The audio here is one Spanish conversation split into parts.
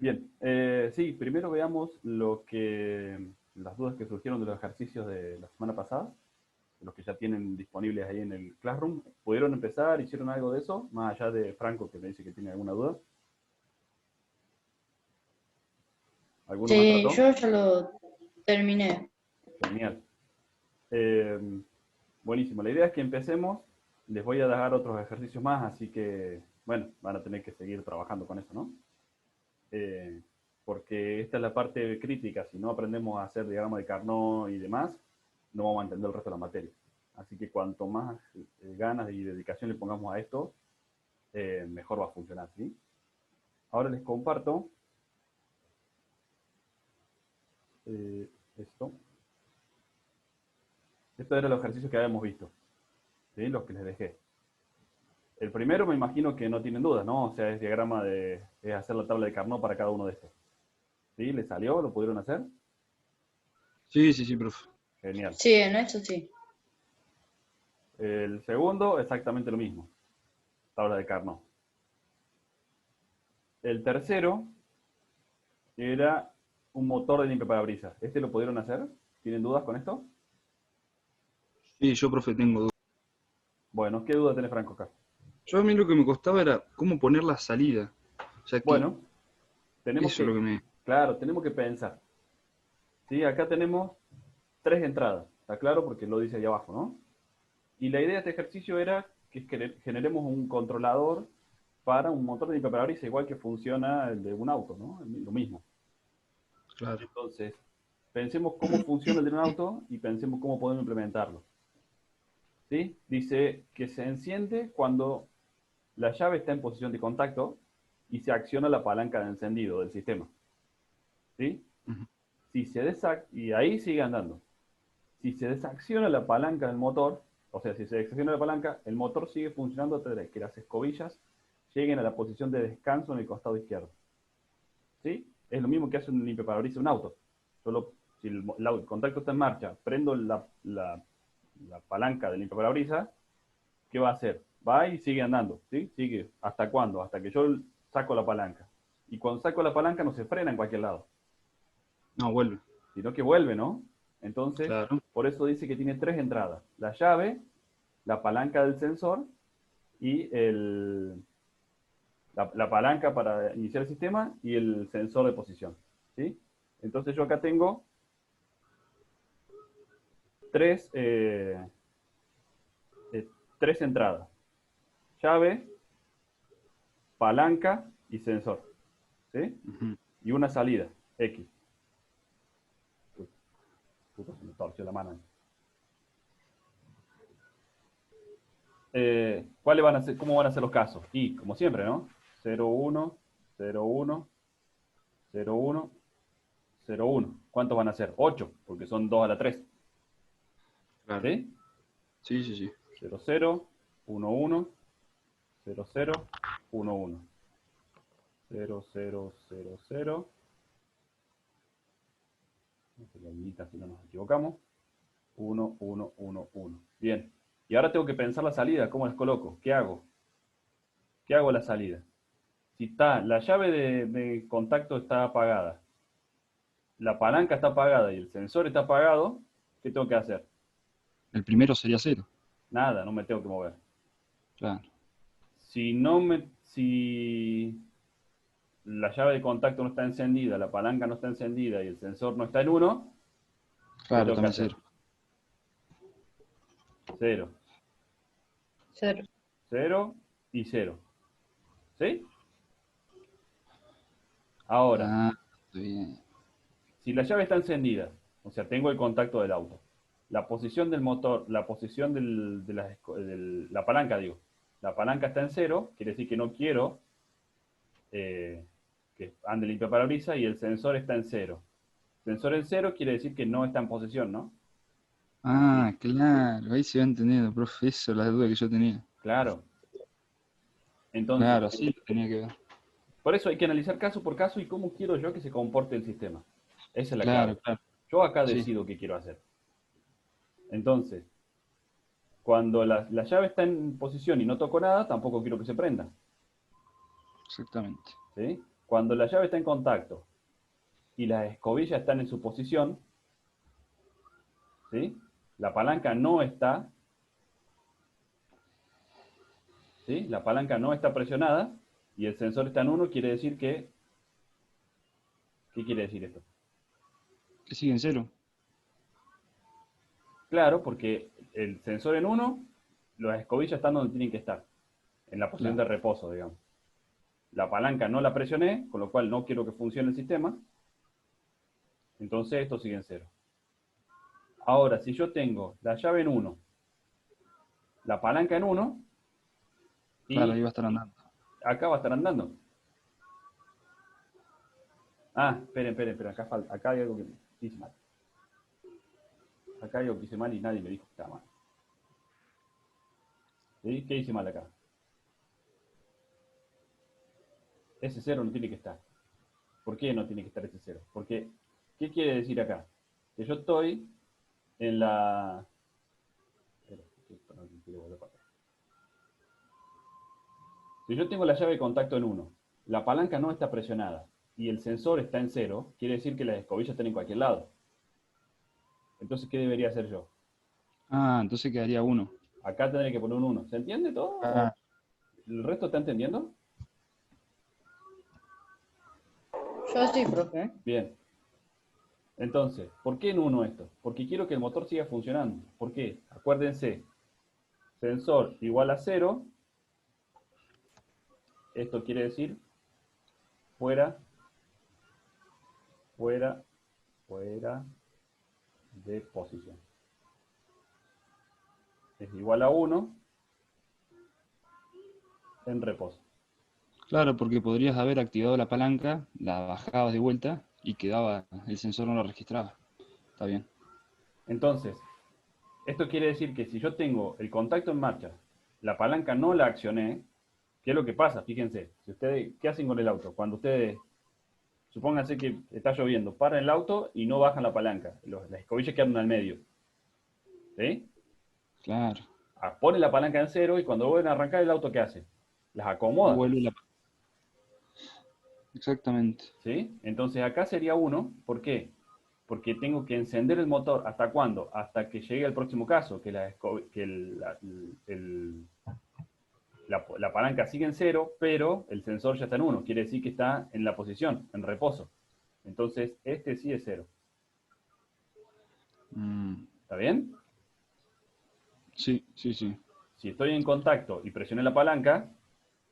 Bien, sí, primero veamos las dudas que surgieron de los ejercicios de la semana pasada, los que ya tienen disponibles ahí en el Classroom. ¿Pudieron empezar? ¿Hicieron algo de eso? Más allá de Franco, que me dice que tiene alguna duda. ¿Alguno más Sí, trató? yo ya lo terminé. Genial. Eh, Buenísimo. La idea es que empecemos. Les voy a dejar otros ejercicios más, así que, bueno, van a tener que seguir trabajando con eso, ¿no? Eh, Porque esta es la parte crítica. Si no aprendemos a hacer diagrama de Carnot y demás, no vamos a entender el resto de la materia. Así que cuanto más ganas y dedicación le pongamos a esto, mejor va a funcionar, ¿sí? Ahora les comparto eh, esto. Estos eran los ejercicios que habíamos visto, ¿sí? Los que les dejé. El primero me imagino que no tienen dudas, ¿no? O sea, es diagrama es hacer la tabla de Carnot para cada uno de estos. ¿Sí? ¿Les salió? ¿Lo pudieron hacer? Sí, sí, sí, profe. Genial. Sí, en eso sí. El segundo, exactamente lo mismo. Tabla de Carnot. El tercero era un motor de limpiaparabrisas. ¿Este lo pudieron hacer? ¿Tienen dudas con esto? Sí, yo, profe, tengo dudas. Bueno, ¿qué duda tenés, Franco, acá? Yo a mí lo que me costaba era cómo poner la salida. O sea que Bueno, tenemos eso es lo que, que me... claro, tenemos que pensar. ¿Sí? Acá tenemos tres entradas, ¿está claro? Porque lo dice ahí abajo, ¿no? Y la idea de este ejercicio era que generemos un controlador para un motor de limpiaparabrisas igual que funciona el de un auto, ¿no? Lo mismo. Claro. Entonces, pensemos cómo funciona el de un auto y pensemos cómo podemos implementarlo. ¿Sí? Dice que se enciende cuando la llave está en posición de contacto y se acciona la palanca de encendido del sistema. ¿Sí? Ujú. Si se y ahí sigue andando. Si se desacciona la palanca del motor, o sea, si se desacciona la palanca, el motor sigue funcionando hasta que las escobillas lleguen a la posición de descanso en el costado izquierdo. ¿Sí? Es lo mismo que hace un limpiaparabrisas de un auto. Solo si el contacto está en marcha, prendo la palanca del limpiaparabrisas, ¿qué va a hacer? Va y sigue andando, ¿sí? Sigue. ¿Hasta cuándo? Hasta que yo saco la palanca. Y cuando saco la palanca no se frena en cualquier lado, No, vuelve. sino que vuelve, ¿no? Entonces, Claro. por eso dice que tiene tres entradas. La llave, la palanca del sensor y la palanca para iniciar el sistema y el sensor de posición, ¿sí? Entonces yo acá tengo tres, eh, tres entradas. Llave, palanca y sensor, ¿sí? Ujú. Y una salida, X. Puta, se me torció la mano. ¿Cuáles van a ser, cómo van a ser los casos? Y, como siempre, ¿no? 0, 1, 0, 1, 0, 1, 0, 1. ¿Cuántos van a ser? 8, porque son 2 a la 3. Claro. ¿Sí? Sí, sí, sí. 0, 0, 1, 1, 0, 0, 1, 1. 0, 0, 0, 0. Si no nos equivocamos. 1, 1, 1, 1. Bien. Y ahora tengo que pensar la salida. ¿Cómo las coloco? ¿Qué hago? ¿Qué hago a la salida? Si está, la llave de contacto está apagada, la palanca está apagada y el sensor está apagado, ¿qué tengo que hacer? El primero sería cero. Nada, no me tengo que mover. Claro. Si la llave de contacto no está encendida, la palanca no está encendida y el sensor no está en uno, ¿qué Claro, tengo que también hacer? cero. Cero, Cero. cero y cero. ¿Sí? Ahora, Ah, está bien. si la llave está encendida, o sea, tengo el contacto del auto, la posición del motor, la posición la palanca, digo, la palanca está en cero, quiere decir que no quiero eh, que ande limpio parabrisas y el sensor está en cero. Sensor en cero quiere decir que no está en posición, ¿no? Ah, Y claro. Ahí se va entendiendo, profe. Eso es la duda que yo tenía. claro, entonces, Claro, así lo tenía que ver. por eso hay que analizar caso por caso y cómo quiero yo que se comporte el sistema. Esa es la clave. Claro, claro. Yo acá Sí, decido qué quiero hacer. Entonces, cuando la llave está en posición y no toco nada, tampoco quiero que se prenda. exactamente. ¿Sí? Cuando la llave está en contacto y las escobillas están en su posición, ¿sí? La palanca no está, ¿sí? La palanca no está presionada y el sensor está en 1, quiere decir que... ¿Qué quiere decir esto? Que sigue en cero. Claro, porque el sensor en 1, las escobillas están donde tienen que estar, en la posición de Claro. reposo, digamos. La palanca no la presioné, con lo cual no quiero que funcione el sistema, entonces esto sigue en 0. Ahora, si yo tengo la llave en 1, la palanca en 1, Claro, ahí y va a estar andando. acá va a estar andando. Ah, esperen, acá hay algo que hice mal. Acá hay algo que hice mal y nadie me dijo que estaba mal. ¿Sí? ¿Qué hice mal acá? Ese 0 no tiene que estar. ¿Por qué no tiene que estar ese 0? Porque, ¿qué quiere decir acá? Que yo estoy en la... Espera, no quiero volver para atrás. Si yo tengo la llave de contacto en 1, la palanca no está presionada y el sensor está en 0, quiere decir que las escobillas están en cualquier lado. Entonces, ¿qué debería hacer yo? Ah, entonces quedaría 1. Acá tendré que poner un 1. ¿Se entiende todo? ¿O Ah, el resto está entendiendo? Yo sí, profe. Bien. Entonces, ¿por qué en 1 esto? Porque quiero que el motor siga funcionando. ¿Por qué? Acuérdense, sensor igual a 0. Esto quiere decir fuera, fuera, fuera de posición. Es igual a 1 en reposo. claro, porque podrías haber activado la palanca, la bajabas de vuelta y quedaba, el sensor no lo registraba. Está bien. Entonces, esto quiere decir que si yo tengo el contacto en marcha, la palanca no la accioné, ¿qué es lo que pasa? Fíjense, si ustedes, ¿qué hacen con el auto? Cuando ustedes, supónganse que está lloviendo, paran el auto y no bajan la palanca, las escobillas quedan al medio, ¿sí? Claro. Ponen la palanca en 0 y cuando vuelven a arrancar el auto, ¿qué hace? Las acomoda, Vuelve la... Exactamente. ¿sí? Entonces acá sería 1, ¿por qué? Porque tengo que encender el motor, ¿hasta cuándo? Hasta que llegue el próximo caso, que, la palanca sigue en 0, pero el sensor ya está en 1, quiere decir que está en la posición, en reposo. Entonces, este sí es 0. Mm, ¿Está bien? sí, sí, sí. Si estoy en contacto y presioné la palanca,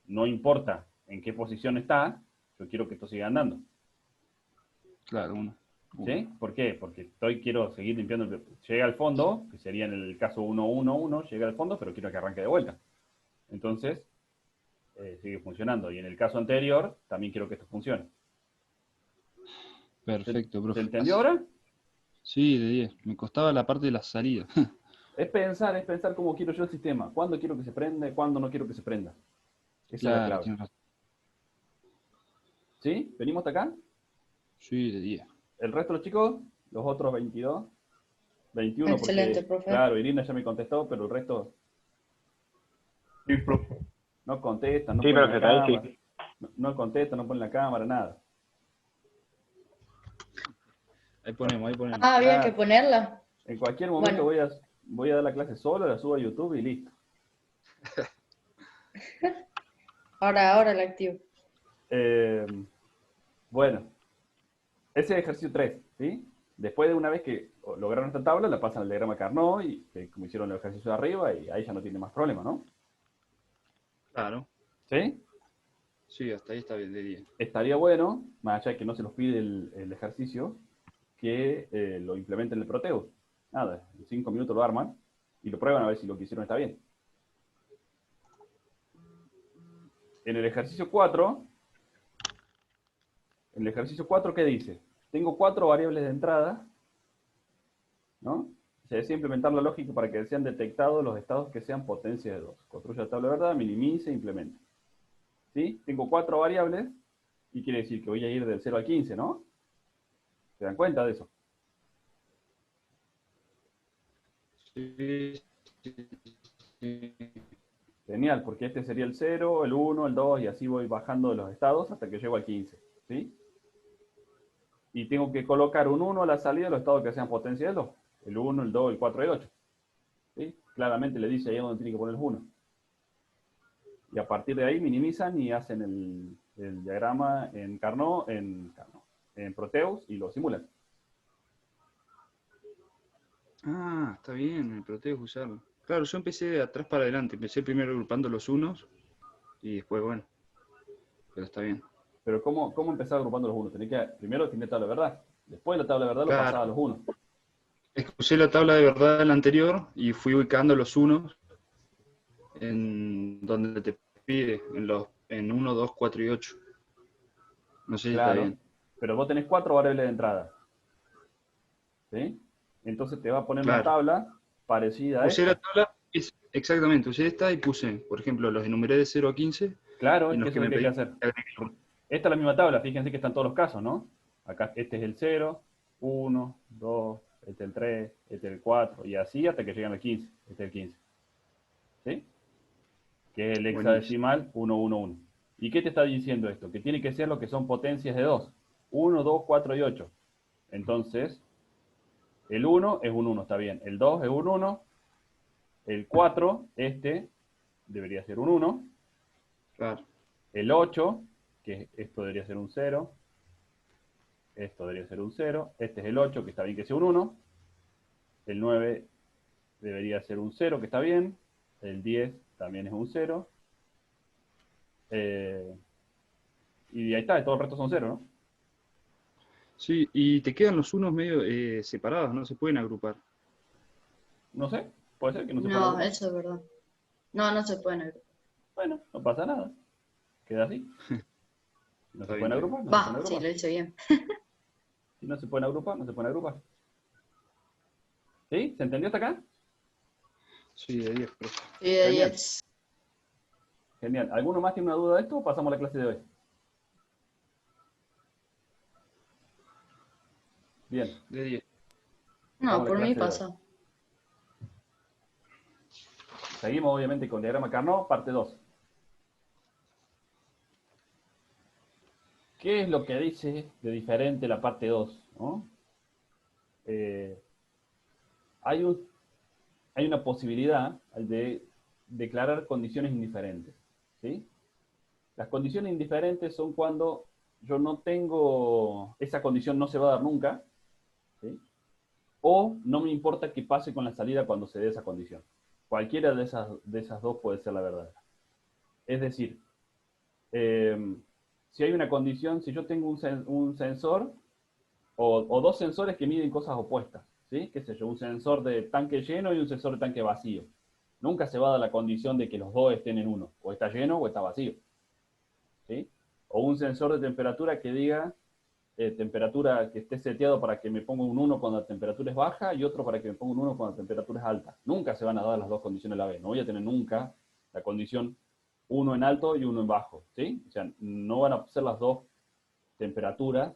no importa en qué posición está, yo quiero que esto siga andando. Claro, 1. ¿Sí? ¿Por qué? Porque quiero seguir limpiando. Llega al fondo, que sería en el caso 1-1-1, llega al fondo, pero quiero que arranque de vuelta. Entonces, sigue funcionando. Y en el caso anterior, también quiero que esto funcione. Perfecto, ¿Se profe. entendió ahora? Sí, de 10. Me costaba la parte de la salida. Es pensar cómo quiero yo el sistema. Cuándo quiero que se prenda y cuándo no quiero que se prenda. Esa es la Claro, clave. tienes razón. ¿Sí? ¿Venimos hasta acá? Sí, de 10. ¿El resto de los chicos? Los otros 22. 21 Excelente, porque, profe. claro, Irina ya me contestó, pero el resto Sí, profe. no contestan, no Sí, ponen la profe, ahí cámara. sí. No contestan, no ponen la cámara, nada. Ahí ponemos, ahí ponemos. Ah, había que Claro. ponerla. En cualquier momento Bueno, voy a dar la clase solo, la subo a YouTube y listo. ahora la activo. Eh, bueno, ese es el ejercicio 3, ¿sí? Después de una vez que lograron esta tabla, la pasan al diagrama Carnot y como hicieron el ejercicio de arriba y ahí ya no tiene más problema, ¿no? Claro. ¿Sí? Sí, hasta ahí está bien, de 10. Estaría bueno, más allá de que no se los pide el ejercicio, que lo implementen en el Proteus. Nada, en 5 minutos lo arman y lo prueban a ver si lo que hicieron está bien. En el ejercicio 4, ¿qué dice? Tengo 4 variables de entrada, ¿no? Se desea implementar la lógica para que sean detectados los estados que sean potencia de 2. Construye la tabla de verdad, minimice, implemente. ¿Sí? Tengo 4 variables y quiere decir que voy a ir del 0 al 15, ¿no? ¿Se dan cuenta de eso? Sí, sí, sí. Genial, porque este sería el 0, el 1, el 2 y así voy bajando de los estados hasta que llego al 15. ¿sí? Y tengo que colocar un 1 a la salida de los estados que sean potencia del 2. El 1, el 2, el 4 y el 8. ¿Sí? Claramente le dice ahí donde tiene que poner el 1. Y a partir de ahí minimizan y hacen el diagrama en en Proteus y lo simulan. Ah, está bien, el Proteus usarlo. Claro, yo empecé de atrás para adelante. Empecé primero agrupando los unos y después, bueno, pero está bien. Pero ¿cómo empezar agrupando los 1? Tenés que primero definir la tabla de verdad. Después de la tabla de verdad lo Claro, pasaba a los 1. usé la tabla de verdad del anterior y fui ubicando los unos en donde te pide, en 1, 2, 4 y 8. No sé si está Claro. bien. Pero vos tenés 4 variables de entrada. ¿Sí? Entonces te va a poner una Claro. tabla parecida a Usé la esta. tabla, exactamente, usé esta y puse, por ejemplo, los enumeré de 0 a 15 Claro, y es en que los eso que es lo me que hay que pedían hacer. agregué el uno. Esta es la misma tabla, fíjense que están todos los casos, ¿no? Acá este es el 0, 1, 2, este es el 3, este es el 4, y así hasta que llegan al 15. Este es el 15. ¿Sí? Que es el Buenísimo. hexadecimal 111. ¿Y qué te está diciendo esto? Que tiene que ser lo que son potencias de 2. 1, 2, 4 y 8. Entonces, el 1 es un 1, está bien. El 2 es un 1. El 4, este, debería ser un 1. Claro. El 8, que esto debería ser un 0. Esto debería ser un 0. Este es el 8, que está bien que sea un 1. El 9 debería ser un 0, que está bien. El 10 también es un 0. Y ahí está, todo el resto son 0, ¿no? Sí, y te quedan los unos medio separados, no se pueden agrupar. No sé, puede ser que no se pueda No, agrupar. eso es verdad. No, no se pueden agrupar. Bueno, no pasa nada. Queda así. Si no Está se bien, pueden está bien. agrupar, no se pueden Va, sí, agrupar. lo hice bien. Si no se pueden agrupar, no se pueden agrupar. ¿Sí? ¿Se entendió hasta acá? Sí, de 10, profe. Sí, de Genial, 10. genial. ¿Alguno más tiene una duda de esto o pasamos a la clase de hoy? Bien, De 10. No, vamos a la por mí clase de hoy. pasa. Seguimos obviamente con diagrama Carnot, parte 2. ¿Qué es lo que dice de diferente la parte 2? ¿No? Eh, hay, hay una posibilidad de declarar condiciones indiferentes. ¿Sí? Las condiciones indiferentes son cuando yo no tengo, esa condición no se va a dar nunca, ¿sí? O no me importa qué pase con la salida cuando se dé esa condición. Cualquiera de esas dos puede ser la verdad. Es decir, si hay una condición, si yo tengo un sensor o dos sensores que miden cosas opuestas, ¿sí? ¿Qué sé yo? Un sensor de tanque lleno y un sensor de tanque vacío. Nunca se va a dar la condición de que los dos estén en uno, o está lleno o está vacío, ¿sí? O un sensor de temperatura que diga temperatura que esté seteado para que me ponga un 1 cuando la temperatura es baja y otro para que me ponga un 1 cuando la temperatura es alta. Nunca se van a dar las dos condiciones a la vez. No voy a tener nunca la condición uno en alto y uno en bajo, ¿sí? O sea, no van a ser las dos temperaturas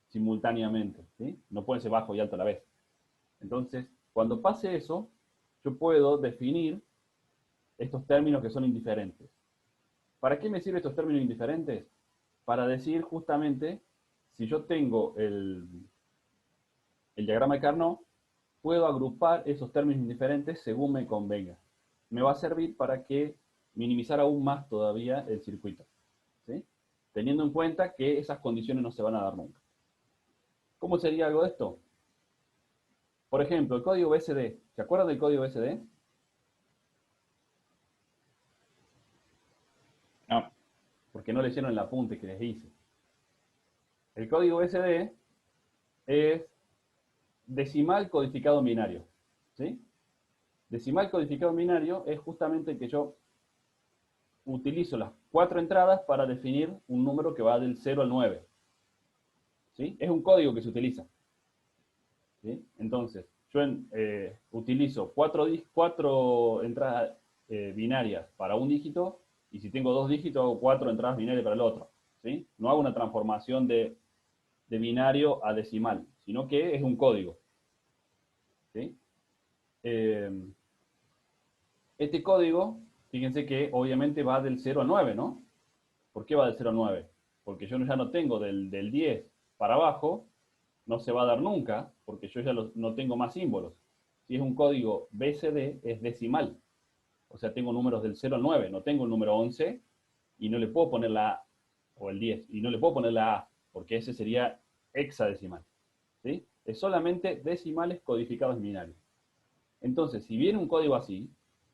simultáneamente, ¿sí? No pueden ser bajo y alto a la vez. Entonces, cuando pase eso, yo puedo definir estos términos que son indiferentes. ¿Para qué me sirven estos términos indiferentes? Para decir justamente, si yo tengo el diagrama de Carnot, puedo agrupar esos términos indiferentes según me convenga. Me va a servir para que minimizar aún más todavía el circuito, ¿sí? Teniendo en cuenta que esas condiciones no se van a dar nunca. ¿Cómo sería algo de esto? Por ejemplo, el código BSD. ¿Se acuerdan del código BSD? No. Porque no leyeron el apunte que les hice. El código BSD es decimal codificado en binario, ¿sí? Decimal codificado en binario es justamente que yo utilizo las 4 entradas para definir un número que va del 0 al 9, ¿sí? Es un código que se utiliza, ¿sí? Entonces, yo utilizo 4 entradas binarias para un dígito y si tengo 2 dígitos hago 4 entradas binarias para el otro, ¿sí? No hago una transformación de binario a decimal, sino que es un código, ¿sí? Este código, fíjense que obviamente va del 0 al 9, ¿no? ¿Por qué va del 0 al 9? porque yo ya no tengo del 10 para abajo, no se va a dar nunca, porque yo ya no tengo más símbolos. Si es un código BCD, es decimal. O sea, tengo números del 0 al 9, no tengo el número 11 y no le puedo poner la A, o el 10, y no le puedo poner la A, porque ese sería hexadecimal. ¿Sí? Es solamente decimales codificados en binario. Entonces, si viene un código así,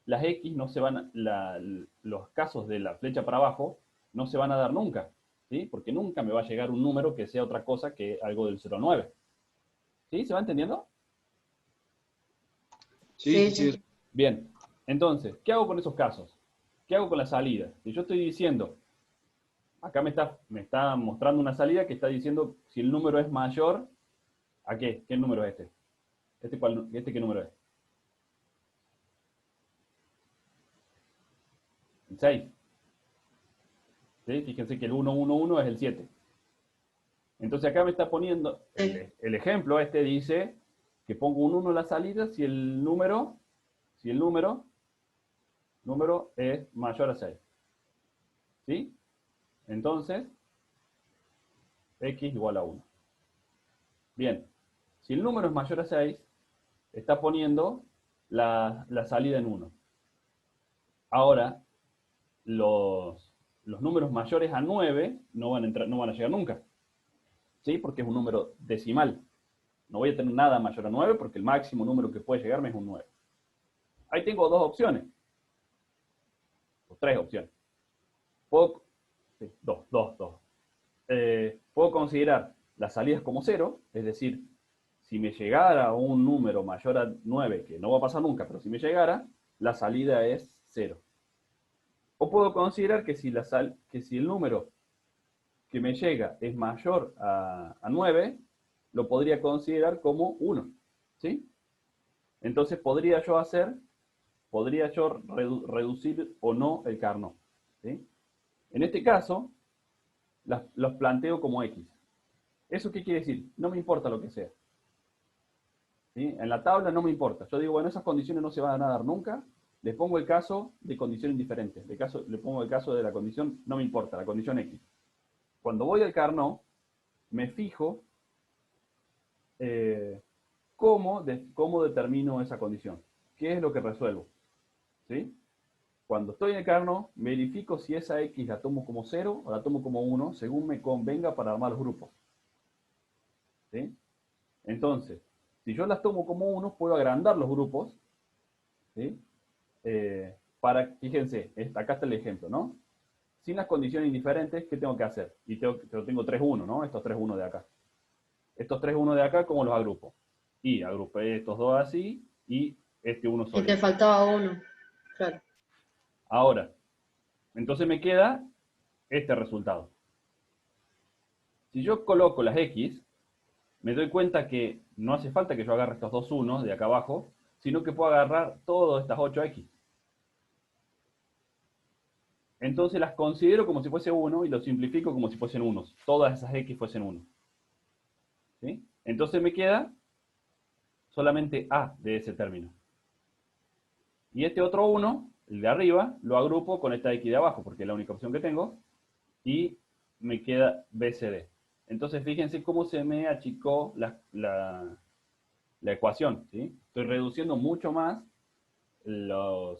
las X no se van, los casos de la flecha para abajo no se van a dar nunca, ¿sí? Porque nunca me va a llegar un número que sea otra cosa que algo del 0 al 9. ¿Sí? ¿Se va entendiendo? Sí, sí. Bien. Entonces, ¿qué hago con esos casos? ¿Qué hago con la salida? Si yo estoy diciendo, acá me está mostrando una salida que está diciendo si el número es mayor, ¿a qué? ¿Qué número es este? ¿Este qué número es? El 6. ¿Sí? Fíjense que el 111 es el 7. Entonces acá me está poniendo, el ejemplo este dice que pongo un 1 en la salida si el número es mayor a 6. ¿Sí? Entonces, x igual a 1. Bien, si el número es mayor a 6, está poniendo la salida en 1. Ahora, los números mayores a 9 no van a llegar nunca. ¿Sí? Porque es un número decimal. No voy a tener nada mayor a 9 porque el máximo número que puede llegarme es un 9. Ahí tengo dos opciones. O tres opciones. Puedo considerar las salidas como 0, es decir, si me llegara un número mayor a 9, que no va a pasar nunca, pero si me llegara, la salida es 0. O puedo considerar que si el número que me llega es mayor a 9, lo podría considerar como 1. ¿Sí? Entonces podría yo reducir o no el Carnot. ¿Sí? En este caso, los planteo como X. ¿Eso qué quiere decir? No me importa lo que sea. ¿Sí? En la tabla no me importa. Yo digo, bueno, esas condiciones no se van a dar nunca. Le pongo el caso de condición indiferente. Le pongo el caso de la condición, no me importa, la condición X. Cuando voy al Carnot, me fijo cómo determino esa condición. ¿Qué es lo que resuelvo? ¿Sí? Cuando estoy en el Carnot, verifico si esa X la tomo como 0 o la tomo como 1, según me convenga para armar los grupos. ¿Sí? Entonces, si yo las tomo como 1, puedo agrandar los grupos. ¿Sí? Fíjense, acá está el ejemplo, ¿no? Sin las condiciones indiferentes, ¿qué tengo que hacer? Y tengo 3-1, ¿no? Estos 3-1 de acá. Estos 3-1 de acá, ¿cómo los agrupo? Y agrupé estos dos así y este uno Y solo. te faltaba uno, claro. Ahora, entonces me queda este resultado. Si yo coloco las X, me doy cuenta que no hace falta que yo agarre estos dos unos de acá abajo, sino que puedo agarrar todas estas 8X. Entonces las considero como si fuese 1 y lo simplifico como si fuesen unos. Todas esas X fuesen 1. ¿Sí? Entonces me queda solamente A de ese término. Y este otro 1, el de arriba, lo agrupo con esta X de abajo, porque es la única opción que tengo, y me queda BCD. Entonces fíjense cómo se me achicó la ecuación. ¿Sí? Estoy reduciendo mucho más la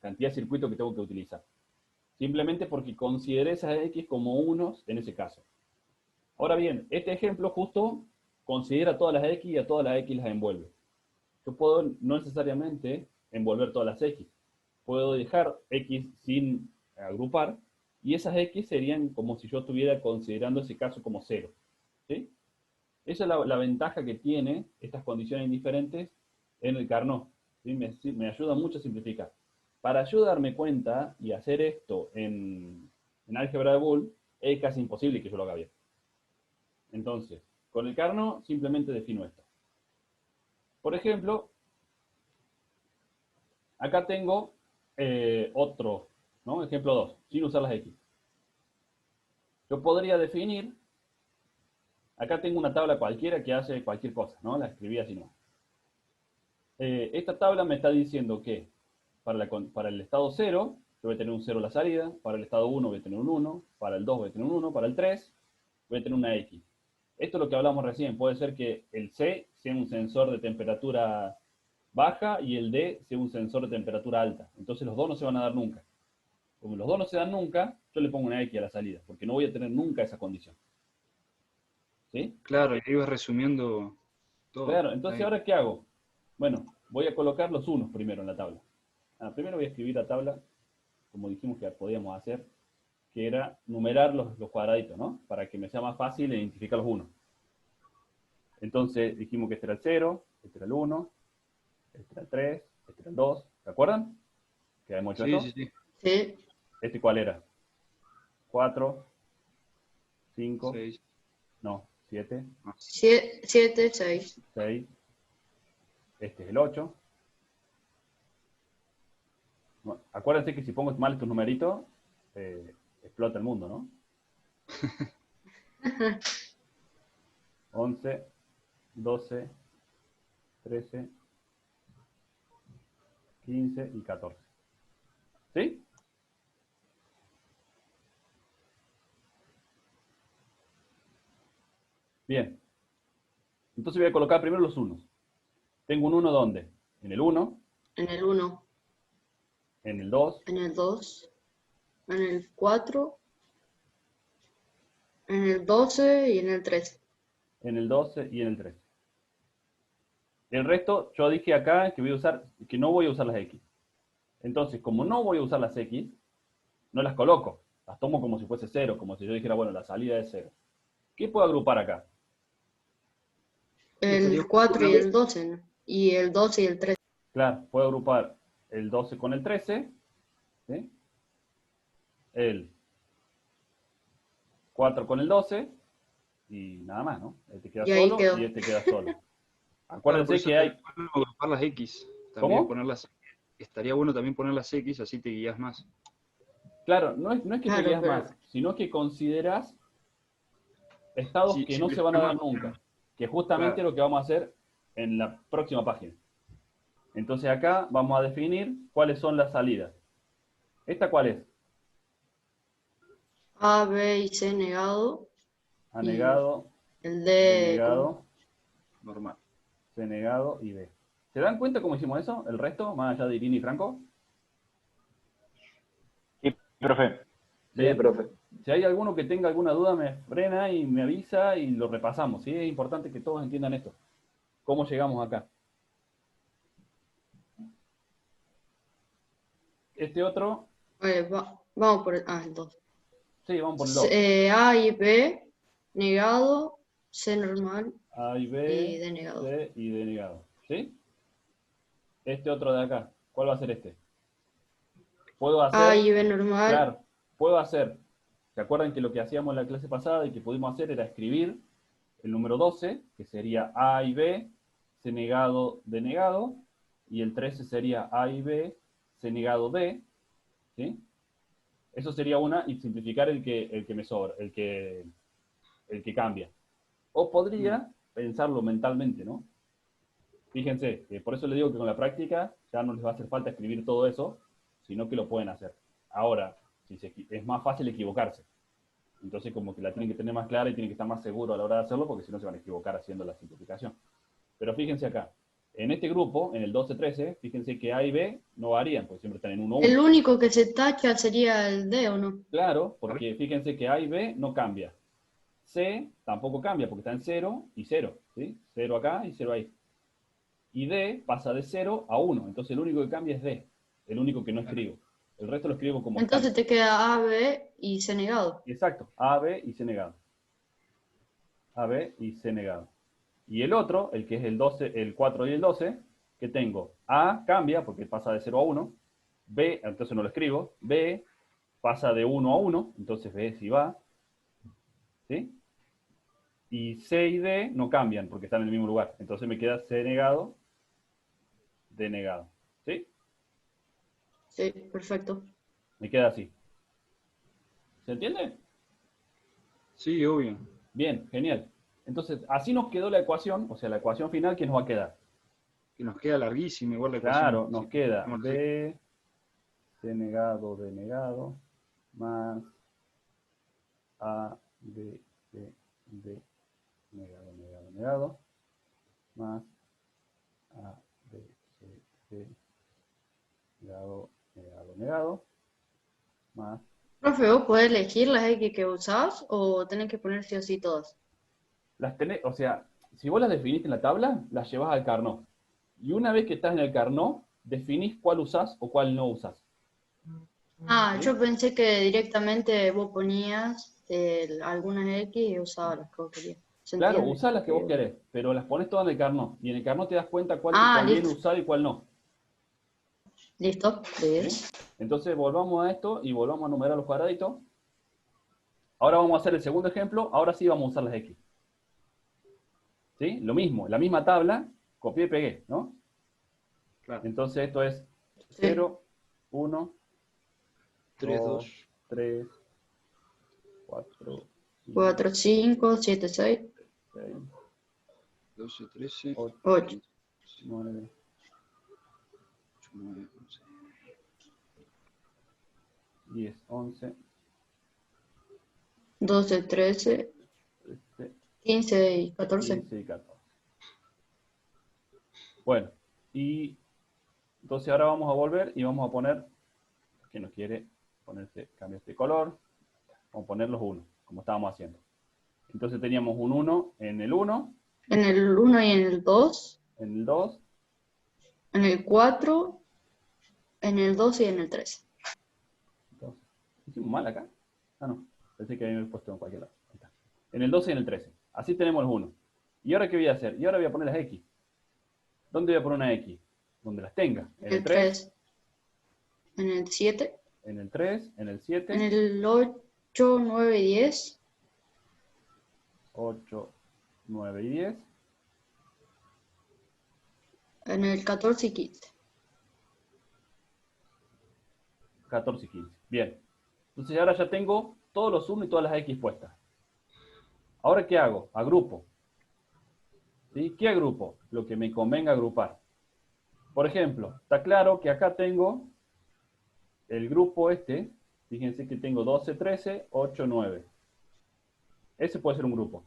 cantidad de circuitos que tengo que utilizar. Simplemente porque consideré esas X como unos en ese caso. Ahora bien, este ejemplo justo considera todas las X y a todas las X las envuelve. Yo puedo no necesariamente envolver todas las X. Puedo dejar X sin agrupar y esas X serían como si yo estuviera considerando ese caso como 0. ¿Sí? Esa es la ventaja que tiene estas condiciones indiferentes en el Carnot. ¿Sí? Me ayuda mucho a simplificar. Para yo darme cuenta y hacer esto en álgebra de Boole, es casi imposible que yo lo haga bien. Entonces, con el Carnot simplemente defino esto. Por ejemplo, acá tengo otro, ¿no? Ejemplo 2, sin usar las X. Yo podría definir, acá tengo una tabla cualquiera que hace cualquier cosa, ¿no? La escribí así, ¿no? Esta tabla me está diciendo que para el estado 0, yo voy a tener un 0 a la salida, para el estado 1 voy a tener un 1, para el 2 voy a tener un 1, para el 3 voy a tener una X. Esto es lo que hablamos recién, puede ser que el C sea un sensor de temperatura baja y el D sea un sensor de temperatura alta. Entonces los dos no se van a dar nunca. Como los dos no se dan nunca, yo le pongo una X a la salida, porque no voy a tener nunca esa condición. ¿Sí? Claro, y ahí vas resumiendo todo. Claro, entonces Ahí. ¿ahora qué hago? Bueno, voy a colocar los unos primero en la tabla. Primero voy a escribir la tabla, como dijimos que podíamos hacer, que era numerar los cuadraditos, ¿no? Para que me sea más fácil identificar los unos. Entonces dijimos que este era el 0, este era el 1, este era el 3, este era el 2. ¿Se acuerdan? ¿Que hemos hecho Sí, esto? sí, sí. Sí. ¿Este cuál era? 4, 5, 6. no, 7, 7, 6. 6. Este es el 8. Bueno, acuérdense que si pongo mal estos numeritos, explota el mundo, ¿no? 11, 12, 13, 15 y 14. ¿Sí? Bien. Entonces voy a colocar primero los unos. Tengo un 1 ¿dónde? En el 1, En el 1, en el 2, en el 2, en el 4, en el 12 y en el 13. en el 12 y en el 13. El resto, yo dije acá que no voy a usar las X. Entonces, como no voy a usar las X, no las coloco. Las tomo como si fuese 0, como si yo dijera, bueno, la salida es 0. ¿Qué puedo agrupar acá? El 4 y el 12, ¿no? Y el 12 y el 13. Claro, puedo agrupar el 12 con el 13, ¿sí? El 4 con el 12, y nada más, ¿no? Este queda Y ahí solo quedó. y este queda solo. Claro, por Acuérdense eso que hay... estaría bueno agrupar las X. También ¿Cómo? estaría bueno también poner las X, así te guías más. Claro, no es que te Claro, guías pero más, sino que consideras estados Sí, que si no me se van a dar llama- nunca, que justamente Claro. es lo que vamos a hacer en la próxima página. Entonces acá vamos a definir cuáles son las salidas. ¿Esta cuál es? A, B y C negado. A Y negado, el B D como negado, Normal. C negado y B. ¿Se dan cuenta cómo hicimos eso? El resto, más allá de Irene y Franco. Sí, profe. Sí, Bien. profe. Si hay alguno que tenga alguna duda, me frena y me avisa y lo repasamos. ¿Sí? Es importante que todos entiendan esto. ¿Cómo llegamos acá? Este otro, vamos por el 2. sí, vamos por el 2. A y B negado, C normal A y y B, D negado. C y D negado. ¿Sí? Este otro de acá, ¿cuál va a ser este? Puedo A hacer, y B normal. claro, puedo hacer, ¿se acuerdan que lo que hacíamos en la clase pasada y que pudimos hacer era escribir el número 12, que sería A y B, C negado, D negado, y el 13 sería A y B, C negado, D, ¿sí? Eso sería una, y simplificar el que me sobra, el que cambia. O podría pensarlo mentalmente, ¿no? Fíjense, que por eso les digo que con la práctica ya no les va a hacer falta escribir todo eso, sino que lo pueden hacer. Ahora, es más fácil equivocarse. Entonces como que la tienen que tener más clara y tienen que estar más seguros a la hora de hacerlo, porque si no se van a equivocar haciendo la simplificación. Pero fíjense acá, en este grupo, en el 12-13, fíjense que A y B no varían, porque siempre están en 1-1. El único que se tacha sería el D, ¿o no? Claro, porque fíjense que A y B no cambia. C tampoco cambia, porque está en 0 y 0, ¿sí? 0 acá y 0 ahí. Y D pasa de 0 a 1, entonces el único que cambia es D, el único que no escribo. El resto lo escribo como Entonces están. te queda A, B y C negado. Exacto, A, B y C negado. A, B y C negado. Y el otro, el que es el 12, el 4 y el 12, que tengo A cambia porque pasa de 0 a 1, B, entonces no lo escribo, B pasa de 1 a 1, entonces B sí va, ¿sí? Y C y D no cambian porque están en el mismo lugar, entonces me queda C negado, D negado, ¿sí? Sí, perfecto. Me queda así. ¿Se entiende? Sí, obvio. Bien, genial. Entonces, así nos quedó la ecuación, o sea, la ecuación final que nos va a quedar. Que nos queda larguísima igual la ecuación. Claro, nos Sí, queda vamos a hacer- B C negado, D negado, más A, B, C, D, negado, negado, negado, más A, B, C, D, negado, negado, negado, más. Profe, ¿vos podés elegir las X que usás o tenés que poner sí o sí todas? Las tenés, o sea, si vos las definiste en la tabla, las llevas al Carnot. Y una vez que estás en el Carnot, definís cuál usás o cuál no usás. Ah, ¿Sí? yo pensé que directamente vos ponías algunas X y usabas las que vos querías. ¿Se Claro, entiende? usás las que vos querés, pero las pones todas en el Carnot. Y en el Carnot te das cuenta cuál te Ah, conviene listo. usar y cuál no. Listo. Bien. ¿Sí? Entonces volvamos a esto y volvamos a numerar los cuadraditos. Ahora vamos a hacer el segundo ejemplo. Ahora sí vamos a usar las X. ¿Sí? Lo mismo, la misma tabla, copié y pegué, ¿no? Claro. Entonces esto es Sí. 0, 1, 3, 2, 2, 3, 4, 4, 5, 7, 6, 6, 12, 13, 8, 8, 9, 9, 11. 10, 11, 12, 13, 13, 15 y 14. 15 y 14. Bueno, y entonces ahora vamos a volver y vamos a poner, que nos quiere ponerse, cambia este color, vamos a poner los 1, como estábamos haciendo. Entonces teníamos un 1 en el 1, En el 1 y en el 2, en el 2, en el 4, en el 12 y en el 13. entonces, ¿hicimos mal acá? Ah, no, pensé que había puesto en cualquier lado. Ahí está. En el 12 y en el 13. Así tenemos los 1. ¿Y ahora qué voy a hacer? Y ahora voy a poner las X. ¿Dónde voy a poner una X? Donde las tenga. En En el el 3, 3, en el 7, en el 3, en el en 7, el 8, 9 y 10, 8, 9 y 10, en el 14 y 15. 14 y 15. Bien. Entonces ahora ya tengo todos los 1 y todas las X puestas. ¿Ahora qué hago? Agrupo. ¿Sí? ¿Qué agrupo? Lo que me convenga agrupar. Por ejemplo, está claro que acá tengo el grupo este. Fíjense que tengo 12, 13, 8, 9. Ese puede ser un grupo.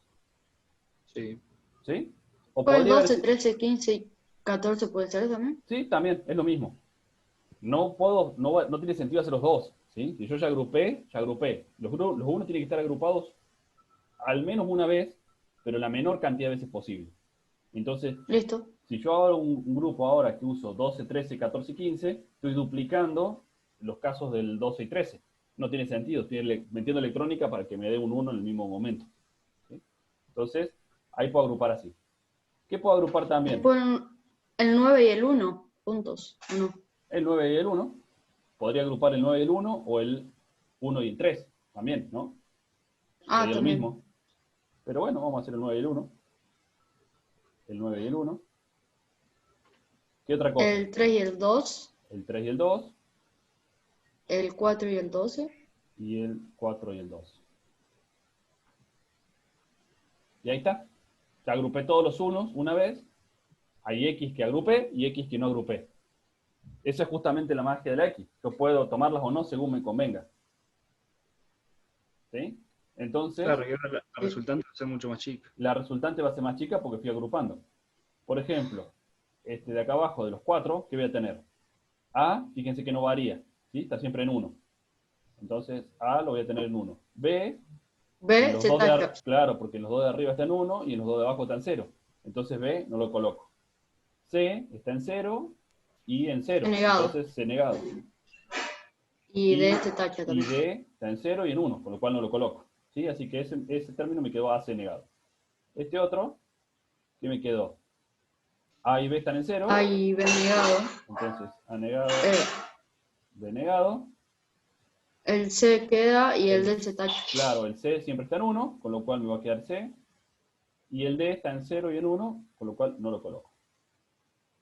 Sí. ¿Sí? O Pues podría haber 12, sido... 13, 15 y 14 puede ser también. Sí, también, es lo mismo. No puedo, no tiene sentido hacer los dos. ¿Sí? Si yo ya agrupé, ya agrupé. Los unos tienen que estar agrupados al menos una vez, pero la menor cantidad de veces posible. Entonces, Listo. si yo hago un grupo ahora que uso 12, 13, 14 y 15, estoy duplicando los casos del 12 y 13. No tiene sentido, estoy metiendo electrónica para que me dé un 1 en el mismo momento. ¿Sí? Entonces, ahí puedo agrupar así. ¿Qué puedo agrupar también? Después el 9 y el 1 juntos, ¿o no? El 9 y el 1. Podría agrupar el 9 y el 1 o el 1 y el 3 también, ¿no? Ah, Sería lo también. mismo. Pero bueno, vamos a hacer el 9 y el 1. El 9 y el 1. ¿Qué otra cosa? El 3 y el 2, El 3 y el 2. el 4 y el 12. Y el 4 y el 2. Y ahí está. Ya agrupé todos los unos una vez. Hay X que agrupé y X que no agrupé. Esa es justamente la magia de la X. Yo puedo tomarlas o no según me convenga. ¿Sí? Entonces, Claro, y ahora la resultante va a ser mucho más chica. la resultante va a ser más chica porque fui agrupando. Por ejemplo, este de acá abajo de los 4, ¿qué voy a tener? A, fíjense que no varía. ¿Sí? Está siempre en 1. Entonces, A lo voy a tener en 1. B, en B los se dos tacha. claro, porque en los dos de arriba está en 1 y en los dos de abajo está en 0. Entonces B no lo coloco. C está en 0 y en 0. Negado. Entonces C negado. Y D se tacha Y también. D está en 0 y en 1, con lo cual no lo coloco. ¿Sí? Así que ese término me quedó AC negado. Este otro, ¿qué me quedó? A y B están en 0. A y B negado. Entonces A negado, Eh, B negado. el C queda y el D se tacha. Claro, el C siempre está en 1, con lo cual me va a quedar C. Y el D está en 0 y en 1, con lo cual no lo coloco.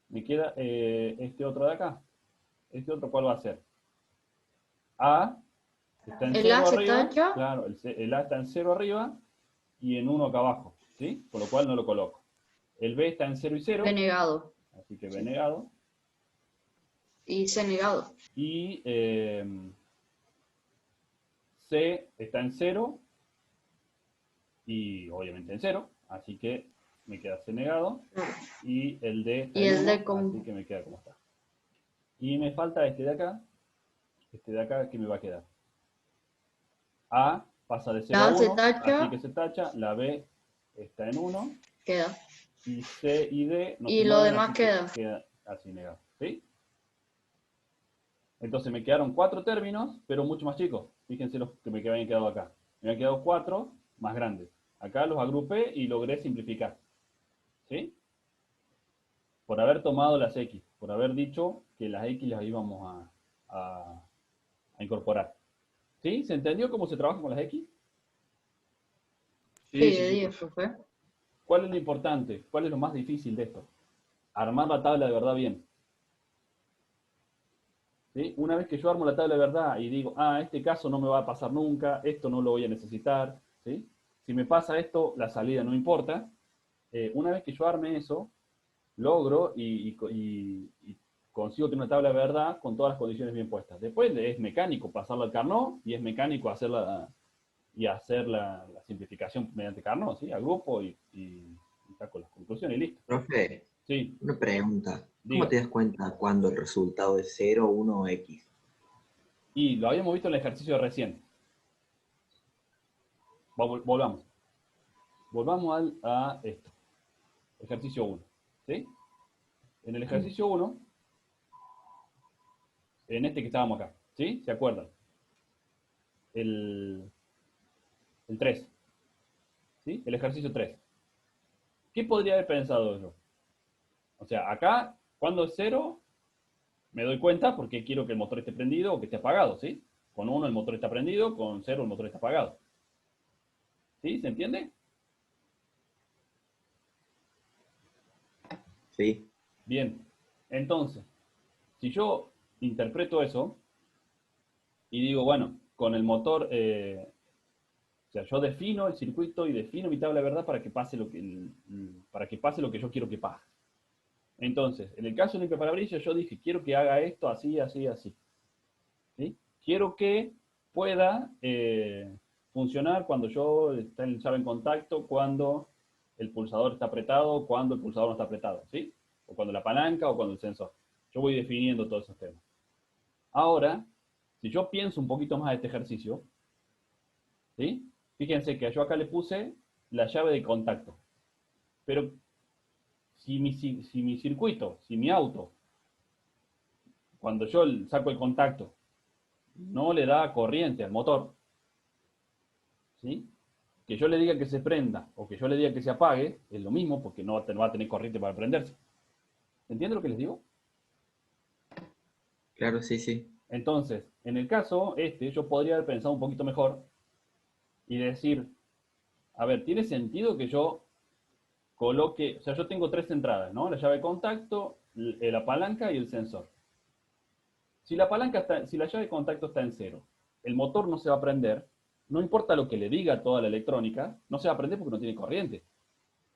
Me queda este otro de acá. Este otro, ¿cuál va a ser? A está en El 0 A se arriba. tacha. Claro, el A está en 0 arriba y en 1 acá abajo. ¿Sí? Con lo cual no lo coloco. El B está en 0 y 0. B negado. Así que B negado. Y C negado. Y C está en 0 y obviamente en 0, así que me queda C negado. Y el D está Y en el 1, D como- así que me queda como está. Y me falta este de acá que me va a quedar. A pasa de 0 La a A se 1, tacha. así que se tacha. La B está en 1. Queda. Y C y D no Y se lo mueven, demás así que queda. queda así negado. ¿Sí? Entonces me quedaron 4 términos, pero mucho más chicos. Fíjense los que me habían quedado acá. Me habían quedado 4 más grandes. Acá los agrupé y logré simplificar. ¿Sí? Por haber tomado las X, por haber dicho que las X las íbamos a incorporar. ¿Sí? ¿Se entendió cómo se trabaja con las X? Sí, Sí, de sí, sí, 10, profe. profe. ¿Cuál es lo importante? ¿Cuál es lo más difícil de esto? Armar la tabla de verdad bien. ¿Sí? Una vez que yo armo la tabla de verdad y digo, este caso no me va a pasar nunca, esto no lo voy a necesitar, ¿sí? Si me pasa esto, la salida no importa. Una vez que yo arme eso, logro y consigo tener una tabla de verdad con todas las condiciones bien puestas. Después es mecánico pasarla al Carnot y es mecánico hacer la simplificación mediante Carnot, ¿sí? Agrupo y saco las conclusiones y listo. Profe, Sí, una pregunta. ¿Cómo diga. te das cuenta cuando el resultado es 0, 1 o X? Y lo habíamos visto en el ejercicio de recién. Volvamos. Volvamos a esto. Ejercicio 1. ¿Sí? En el ejercicio 1, en este que estábamos acá, ¿sí? ¿Se acuerdan? El 3. ¿Sí? El ejercicio 3. ¿Qué podría haber pensado yo? O sea, acá, cuando es 0, me doy cuenta porque quiero que el motor esté prendido o que esté apagado, ¿sí? Con 1 el motor está prendido, con 0 el motor está apagado. ¿Sí? ¿Se entiende? ¿Sí? Bien. Entonces, si yo interpreto eso y digo, bueno, con el motor, o sea, yo defino el circuito y defino mi tabla de verdad para que pase lo que yo quiero que pase. Entonces, en el caso del limpiaparabrisas, yo dije, quiero que haga esto así, así, así. ¿Sí? Quiero que pueda funcionar cuando yo está el llave en contacto, cuando el pulsador está apretado, cuando el pulsador no está apretado, ¿sí? O cuando la palanca o cuando el sensor. Yo voy definiendo todos esos temas. Ahora, si yo pienso un poquito más de este ejercicio, ¿sí? Fíjense que yo acá le puse la llave de contacto. Pero si mi circuito, si mi auto, cuando yo saco el contacto, no le da corriente al motor, ¿sí? Que yo le diga que se prenda o que yo le diga que se apague, es lo mismo porque no va a tener corriente para prenderse. ¿Entiende lo que les digo? Claro, sí, sí. Entonces, en el caso yo podría haber pensado un poquito mejor y decir, a ver, ¿tiene sentido que yo coloque, o sea, yo tengo 3 entradas, ¿no? La llave de contacto, la palanca y el sensor. Si la llave de contacto está en 0, el motor no se va a prender, no importa lo que le diga a toda la electrónica, no se va a prender porque no tiene corriente,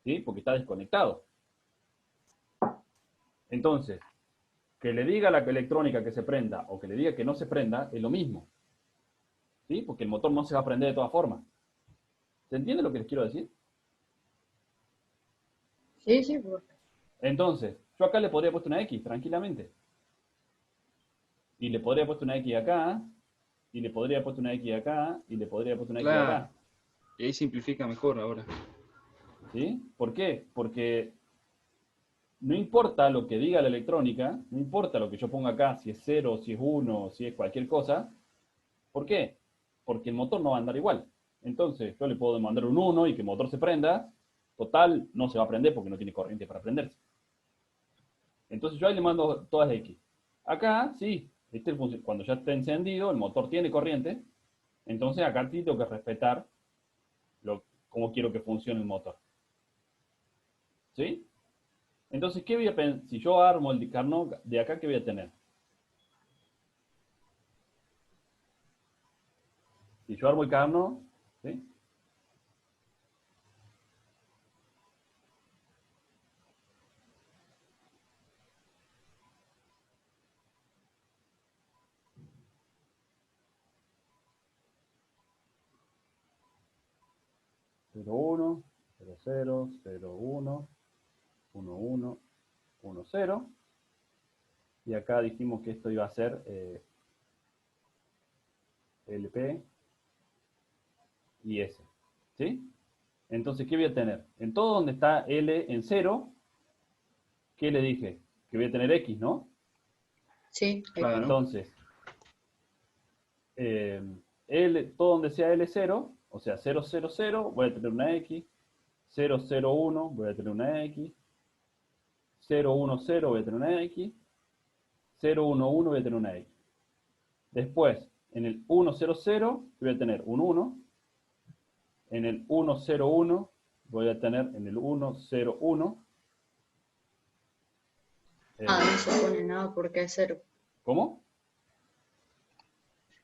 ¿sí? Porque está desconectado. Entonces, que le diga a la electrónica que se prenda o que le diga que no se prenda, es lo mismo, ¿sí? Porque el motor no se va a prender de todas formas. ¿Se entiende lo que les quiero decir? Sí, sí, profe. Entonces, yo acá le podría haber puesto una X tranquilamente. Y le podría haber puesto una X acá, y le podría haber puesto una X acá, y le podría haber puesto una X Claro. acá. Y ahí simplifica mejor ahora. ¿Sí? ¿Por qué? Porque no importa lo que diga la electrónica, no importa lo que yo ponga acá, si es 0, si es 1, si es cualquier cosa. ¿Por qué? Porque el motor no va a andar igual. Entonces, yo le puedo mandar un 1 y que el motor se prenda. Total, no se va a prender porque no tiene corriente para prenderse. Entonces, yo ahí le mando todas las X. Acá, sí, cuando ya está encendido, el motor tiene corriente. Entonces, acá sí tengo que respetar cómo quiero que funcione el motor. ¿Sí? Entonces, ¿qué voy a pensar? Si yo armo el Carnot de acá, ¿qué voy a tener? Si yo armo el Carnot, ¿sí? 0, 1, 0, 0, 0, 1, 1, 1, 1, 0. Y acá dijimos que esto iba a ser LP y S. ¿Sí? Entonces, ¿qué voy a tener? En todo donde está L en 0, ¿qué le dije? Que voy a tener X, ¿no? Sí, Claro. Entonces, todo donde sea L0, o sea 0, 0, 0, voy a tener una X. 0, 0, 1, voy a tener una X. 0, 1, 0, voy a tener una X. 0, 1, 1, voy a tener una X. Después, en el 1, 0, 0, voy a tener un 1. En el 1, 0, 1, voy a tener en el 1, 0, 1. no se pone nada porque es 0. ¿Cómo?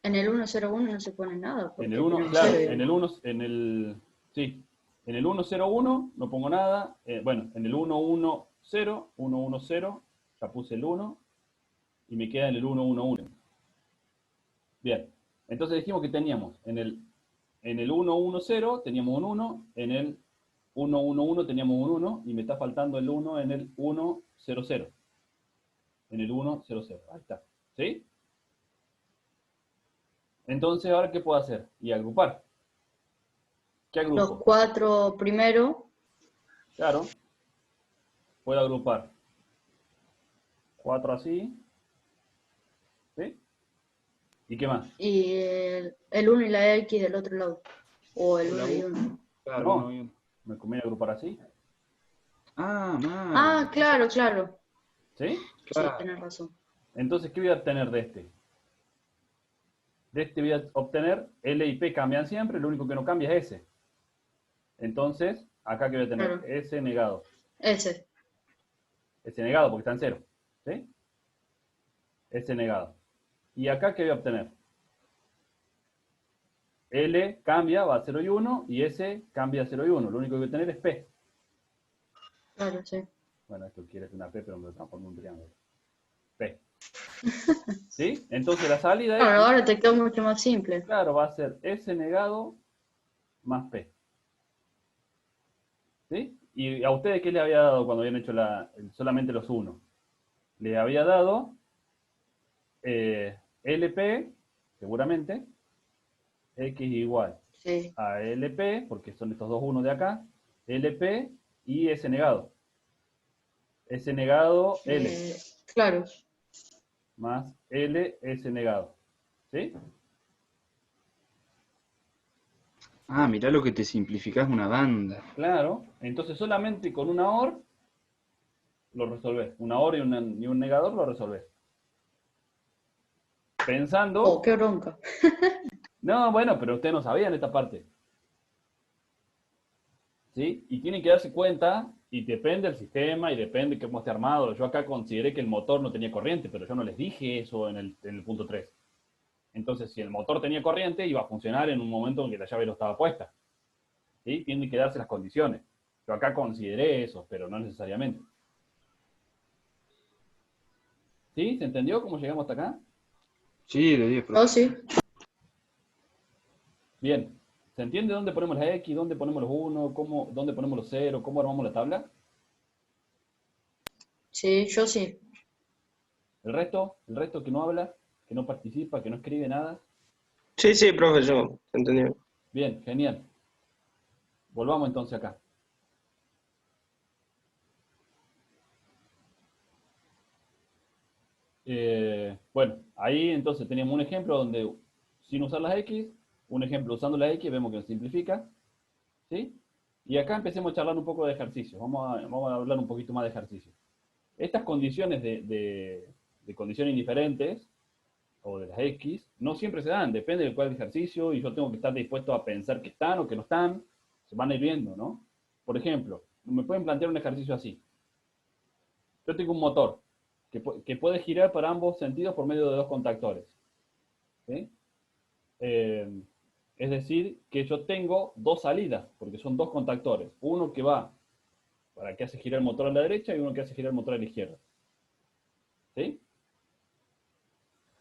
En el 101 no se pone nada porque En el 1, tenemos claro, 0. en el 1, sí. En el 1, 0, 1 no pongo nada. Bueno, en el 1, 1, 0, 1, 1, 0, ya puse el 1 y me queda en el 1, 1, 1. Bien, entonces dijimos que teníamos en el 1, 1, 0 teníamos un 1, en el 1, 1, 1 teníamos un 1 y me está faltando el 1 en el 1, 0, 0. En el 1, 0, 0. Ahí está. ¿Sí? Entonces, ¿ahora qué puedo hacer? Y agrupar. ¿Qué Los agrupo? 4 primero Claro. Puedo agrupar 4 así. ¿Sí? ¿Y qué más? y el 1 y la X del otro lado. O el La 1 y U. 1. Claro, No, uno y uno. me conviene agrupar así. Ah, mal. Ah, claro, claro. ¿Sí? Sí, Claro. tenés razón. Entonces, ¿qué voy a obtener de este? De este voy a obtener L y P cambian siempre, lo único que no cambia es S. Entonces, acá que voy a tener Claro. S negado. Ese. S negado porque está en 0. ¿Sí? S negado. ¿Y acá qué voy a obtener? L cambia, va a 0 y 1, y S cambia a 0 y 1. Lo único que voy a tener es P. Claro, sí. Bueno, esto quiere ser una P, pero me lo transformo en un triángulo. P. ¿Sí? Entonces la salida Claro, X, ahora te quedó mucho más simple. claro, va a ser S negado más P. ¿Sí? ¿Y a ustedes qué les había dado cuando habían hecho solamente los 1? Les había dado LP, seguramente, X igual Sí. a LP, porque son estos dos 1 de acá, LP y S negado. S negado L, Claro. más L S negado. ¿Sí? Ah, mirá lo que te simplificás una banda. Claro. Entonces solamente con una OR lo resolvés. Una OR y un negador lo resolvés. Pensando... Oh, qué bronca. No, bueno, pero ustedes no sabían esta parte. ¿Sí? Y tienen que darse cuenta, y depende del sistema, y depende de cómo esté armado. Yo acá consideré que el motor no tenía corriente, pero yo no les dije eso en el punto 3. Entonces, si el motor tenía corriente, iba a funcionar en un momento en que la llave no estaba puesta. ¿Sí? Tienen que darse las condiciones. Yo acá consideré eso, pero no necesariamente. ¿Sí? ¿Se entendió cómo llegamos hasta acá? Sí, de 10, Oh, profe. sí. Bien. ¿Se entiende dónde ponemos las X, dónde ponemos los 1, dónde ponemos los 0, cómo armamos la tabla? Sí, yo sí. El resto que no habla, que no participa, que no escribe nada. Sí, sí, profe, yo entendí. Bien, genial. Volvamos entonces acá. Bueno, ahí entonces teníamos un ejemplo donde sin usar las X, un ejemplo usando las X, vemos que se simplifica. ¿Sí? Y acá empecemos a charlar un poco de ejercicios. Vamos a hablar un poquito más de ejercicios. Estas condiciones de condiciones indiferentes, o de las X, no siempre se dan, depende del cual ejercicio, y yo tengo que estar dispuesto a pensar que están o que no están, se van a ir viendo, ¿no? Por ejemplo, me pueden plantear un ejercicio así. Yo tengo un motor que puede girar para ambos sentidos por medio de dos contactores. ¿Sí? Es decir, que yo tengo dos salidas, porque son dos contactores. Uno que va para que hace girar el motor a la derecha y uno que hace girar el motor a la izquierda. ¿Sí?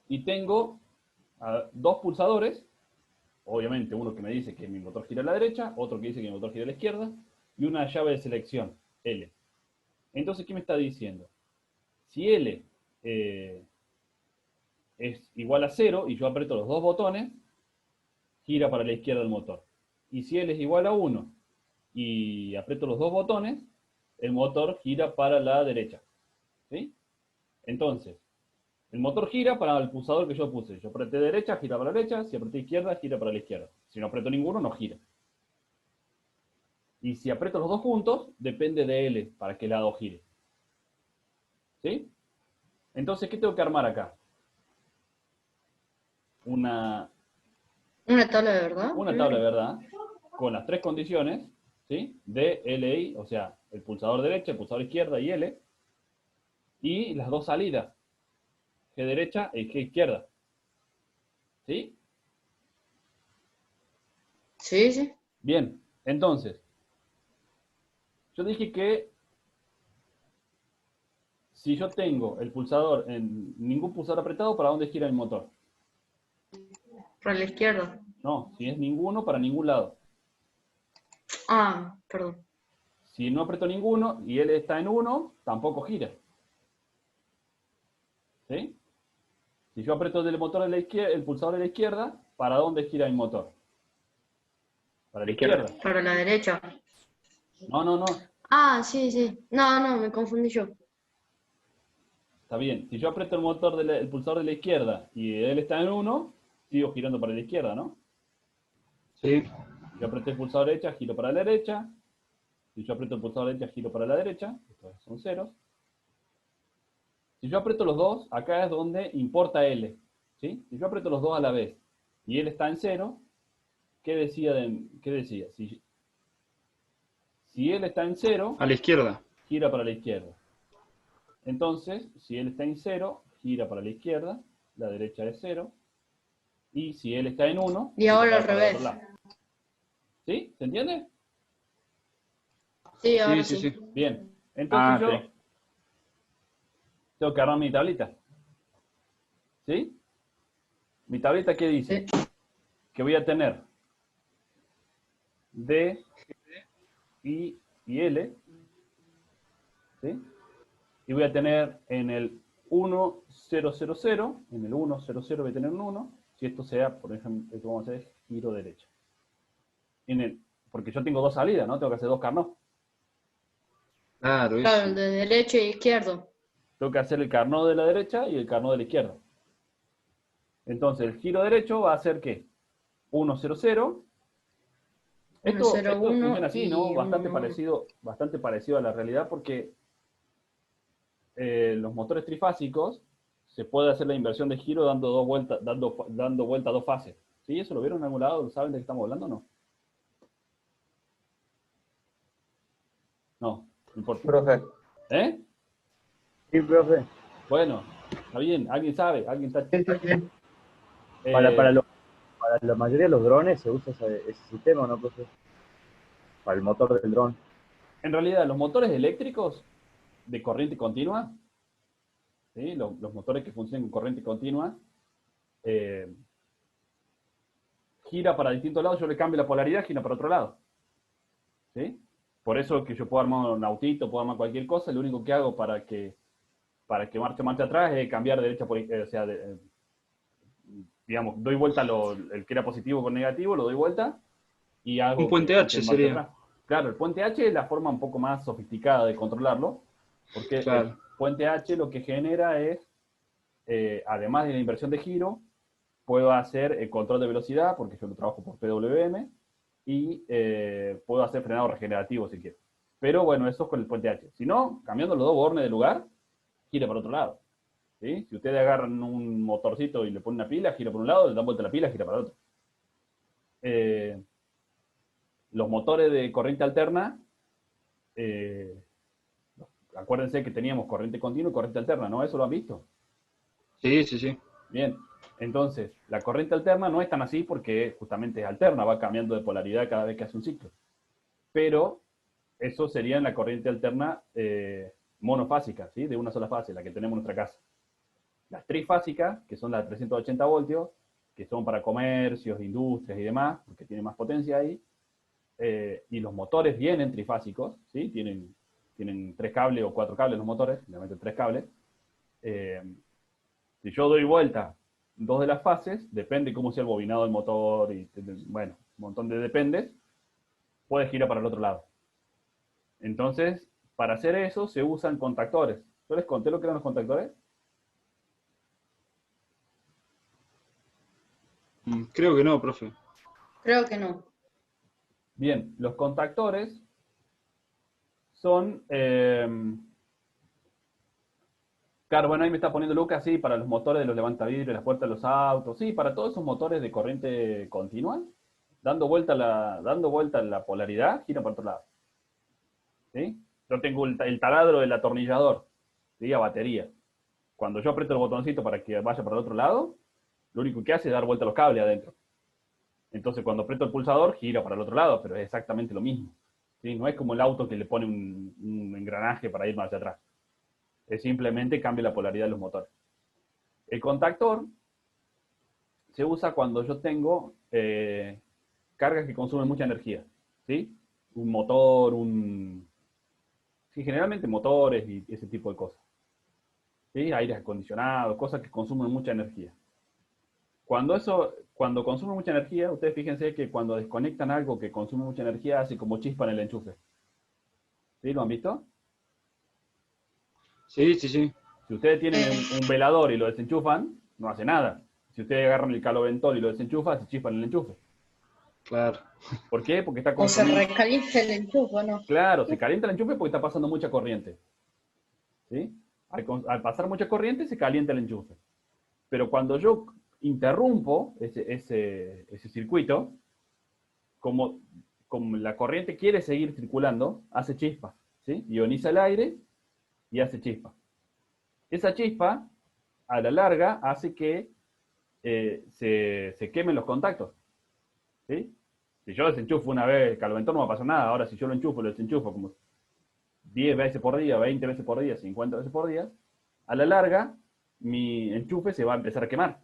Y tengo dos pulsadores obviamente uno que me dice que mi motor gira a la derecha, otro que dice que mi motor gira a la izquierda, y una llave de selección, L. Entonces, ¿qué me está diciendo? Si L es igual a 0 y yo aprieto los dos botones, gira para la izquierda el motor. Y si L es igual a 1 y aprieto los dos botones, el motor gira para la derecha. ¿Sí? Entonces, el motor gira para el pulsador que yo puse. Yo apreté derecha, gira para la derecha. Si apreté izquierda, gira para la izquierda. Si no aprieto ninguno, no gira. Y si aprieto los dos juntos, depende de L para qué lado gire. ¿Sí? Entonces, ¿qué tengo que armar acá? Una tabla de verdad. tabla de verdad con las tres condiciones, ¿sí? D, L, I, o sea, el pulsador derecha, el pulsador izquierda y L, y las dos salidas, G derecha y G izquierda. ¿Sí? Sí, sí. Bien, entonces, yo dije que si yo tengo el pulsador en ningún pulsador apretado, ¿para dónde gira el motor? Para la izquierda. No, si es ninguno, para ningún lado. Ah, perdón. Si no aprieto ninguno y él está en 1, tampoco gira. ¿Sí? Si yo aprieto el motor de la izquierda, el pulsador de la izquierda, ¿para dónde gira el motor? Para la izquierda. Para la derecha. No, no, no. Ah, sí, sí. No, me confundí yo. Está bien. Si yo aprieto el motor el pulsador de la izquierda y él está en 1, sigo girando para la izquierda, ¿no? Sí. Si yo aprieto el pulsador derecha, giro para la derecha. Si yo aprieto el pulsador derecha, giro para la derecha. Estos son ceros. Si yo aprieto los dos, acá es donde importa L. ¿Sí? Si yo aprieto los dos a la vez y él está en 0, ¿qué decía? Si él está en 0, A la izquierda. gira para la izquierda. Entonces, si él está en 0, gira para la izquierda, la derecha es 0. Y si él está en 1, Y ahora al para el revés. otro lado. ¿Sí? ¿Se entiende? Sí, ahora Sí, sí. sí, sí. Bien. Entonces yo sí. tengo que armar mi tablita. ¿Sí? ¿Mi tablita qué dice? Sí. Que voy a tener D, I y L. ¿Sí? Y voy a tener en el 1, 0, 0, 0. En el 1, 0, 0 voy a tener un 1. Si esto sea, por ejemplo, esto vamos a hacer giro derecha. Porque yo tengo dos salidas, ¿no? Tengo que hacer dos carnot. Claro, Claro, eso. el de derecho e izquierdo. Tengo que hacer el carnot de la derecha y el carnot de la izquierda. Entonces, el giro derecho va a ser ¿qué? 1, 0, 0. Esto 1, 0, 1 funciona así, ¿no? y Bastante 1, 1. parecido a la realidad porque los motores trifásicos se puede hacer la inversión de giro dando dos vueltas, dando vuelta a dos fases. ¿Sí? ¿Eso lo vieron en algún lado? ¿Saben de qué estamos hablando o no? No, no importa. Profe. ¿Eh? Sí, profe. Bueno, está bien, alguien sabe, alguien está... Sí, sí, sí. Eh, Para la mayoría de los drones se usa ese sistema, ¿no, profe? Para el motor del dron. En realidad, los motores eléctricos de corriente continua, ¿sí? Los motores que funcionan con corriente continua, gira para distintos lados, yo le cambio la polaridad, gira para otro lado. ¿Sí? Por eso que yo puedo armar un autito, puedo armar cualquier cosa, lo único que hago para que marche atrás es cambiar derecha por izquierda, o sea, digamos, doy vuelta el que era positivo con negativo, lo doy vuelta y hago... Un puente que H marche sería. atrás. Claro, el puente H es la forma un poco más sofisticada de controlarlo, porque Claro. el puente H lo que genera es, además de la inversión de giro, puedo hacer el control de velocidad, porque yo lo trabajo por PWM, y puedo hacer frenado regenerativo si quiero. Pero bueno, eso es con el puente H. Si no, cambiando los dos bornes de lugar, gira para otro lado. ¿Sí? Si ustedes agarran un motorcito y le ponen una pila, gira por un lado, le dan vuelta a la pila, gira para el otro. Los motores de corriente alterna, acuérdense que teníamos corriente continua y corriente alterna, ¿no? ¿Eso lo han visto? Sí, sí, sí. Bien, entonces, la corriente alterna no es tan así porque justamente es alterna, va cambiando de polaridad cada vez que hace un ciclo. Pero eso sería en la corriente alterna monofásica, ¿sí? De una sola fase, la que tenemos en nuestra casa. Las trifásicas, que son las de 380 voltios, que son para comercios, industrias y demás, porque tienen más potencia ahí, y los motores vienen trifásicos, ¿sí? Tienen 3 cables o 4 cables los motores, generalmente 3 cables. Si yo doy vuelta 2 de las fases, depende cómo sea el bobinado del motor, y bueno, un montón de dependes, puede girar para el otro lado. Entonces, para hacer eso se usan contactores. ¿Yo les conté lo que eran los contactores? Creo que no, profe. Creo que no. Bien, los contactores son... claro, bueno, ahí me está poniendo Lucas, sí, para los motores de los levantavidrios, las puertas de los autos, sí, para todos esos motores de corriente continua, dando vuelta la polaridad, gira para otro lado. ¿Sí? Yo tengo el taladro del atornillador, ¿sí? A batería. Cuando yo aprieto el botoncito para que vaya para el otro lado, lo único que hace es dar vuelta a los cables adentro. Entonces, cuando aprieto el pulsador, gira para el otro lado, pero es exactamente lo mismo. ¿Sí? No es como el auto que le pone un engranaje para ir más hacia atrás. Es simplemente cambia la polaridad de los motores. El contactor se usa cuando yo tengo cargas que consumen mucha energía. ¿Sí? Un motor, sí, generalmente motores y ese tipo de cosas. ¿Sí? Aires acondicionados, cosas que consumen mucha energía. Cuando consume mucha energía, ustedes fíjense que cuando desconectan algo que consume mucha energía, hace como chispa en el enchufe. ¿Sí? ¿Lo han visto? Sí, sí, sí. Si ustedes tienen un velador y lo desenchufan, no hace nada. Si ustedes agarran el caloventol y lo desenchufan, hace chispa en el enchufe. Claro. ¿Por qué? Porque está O se consumiendo... recalienta el enchufe, ¿no? Claro, se calienta el enchufe porque está pasando mucha corriente. ¿Sí? Al pasar mucha corriente, se calienta el enchufe. Pero cuando yo interrumpo ese circuito, como la corriente quiere seguir circulando, hace chispas, ¿sí? Ioniza el aire y hace chispa. Esa chispa, a la larga, hace que se quemen los contactos, ¿sí? Si yo desenchufo una vez el caloventón no va a pasar nada. Ahora, si yo lo desenchufo como 10 veces por día, 20 veces por día, 50 veces por día, a la larga, mi enchufe se va a empezar a quemar,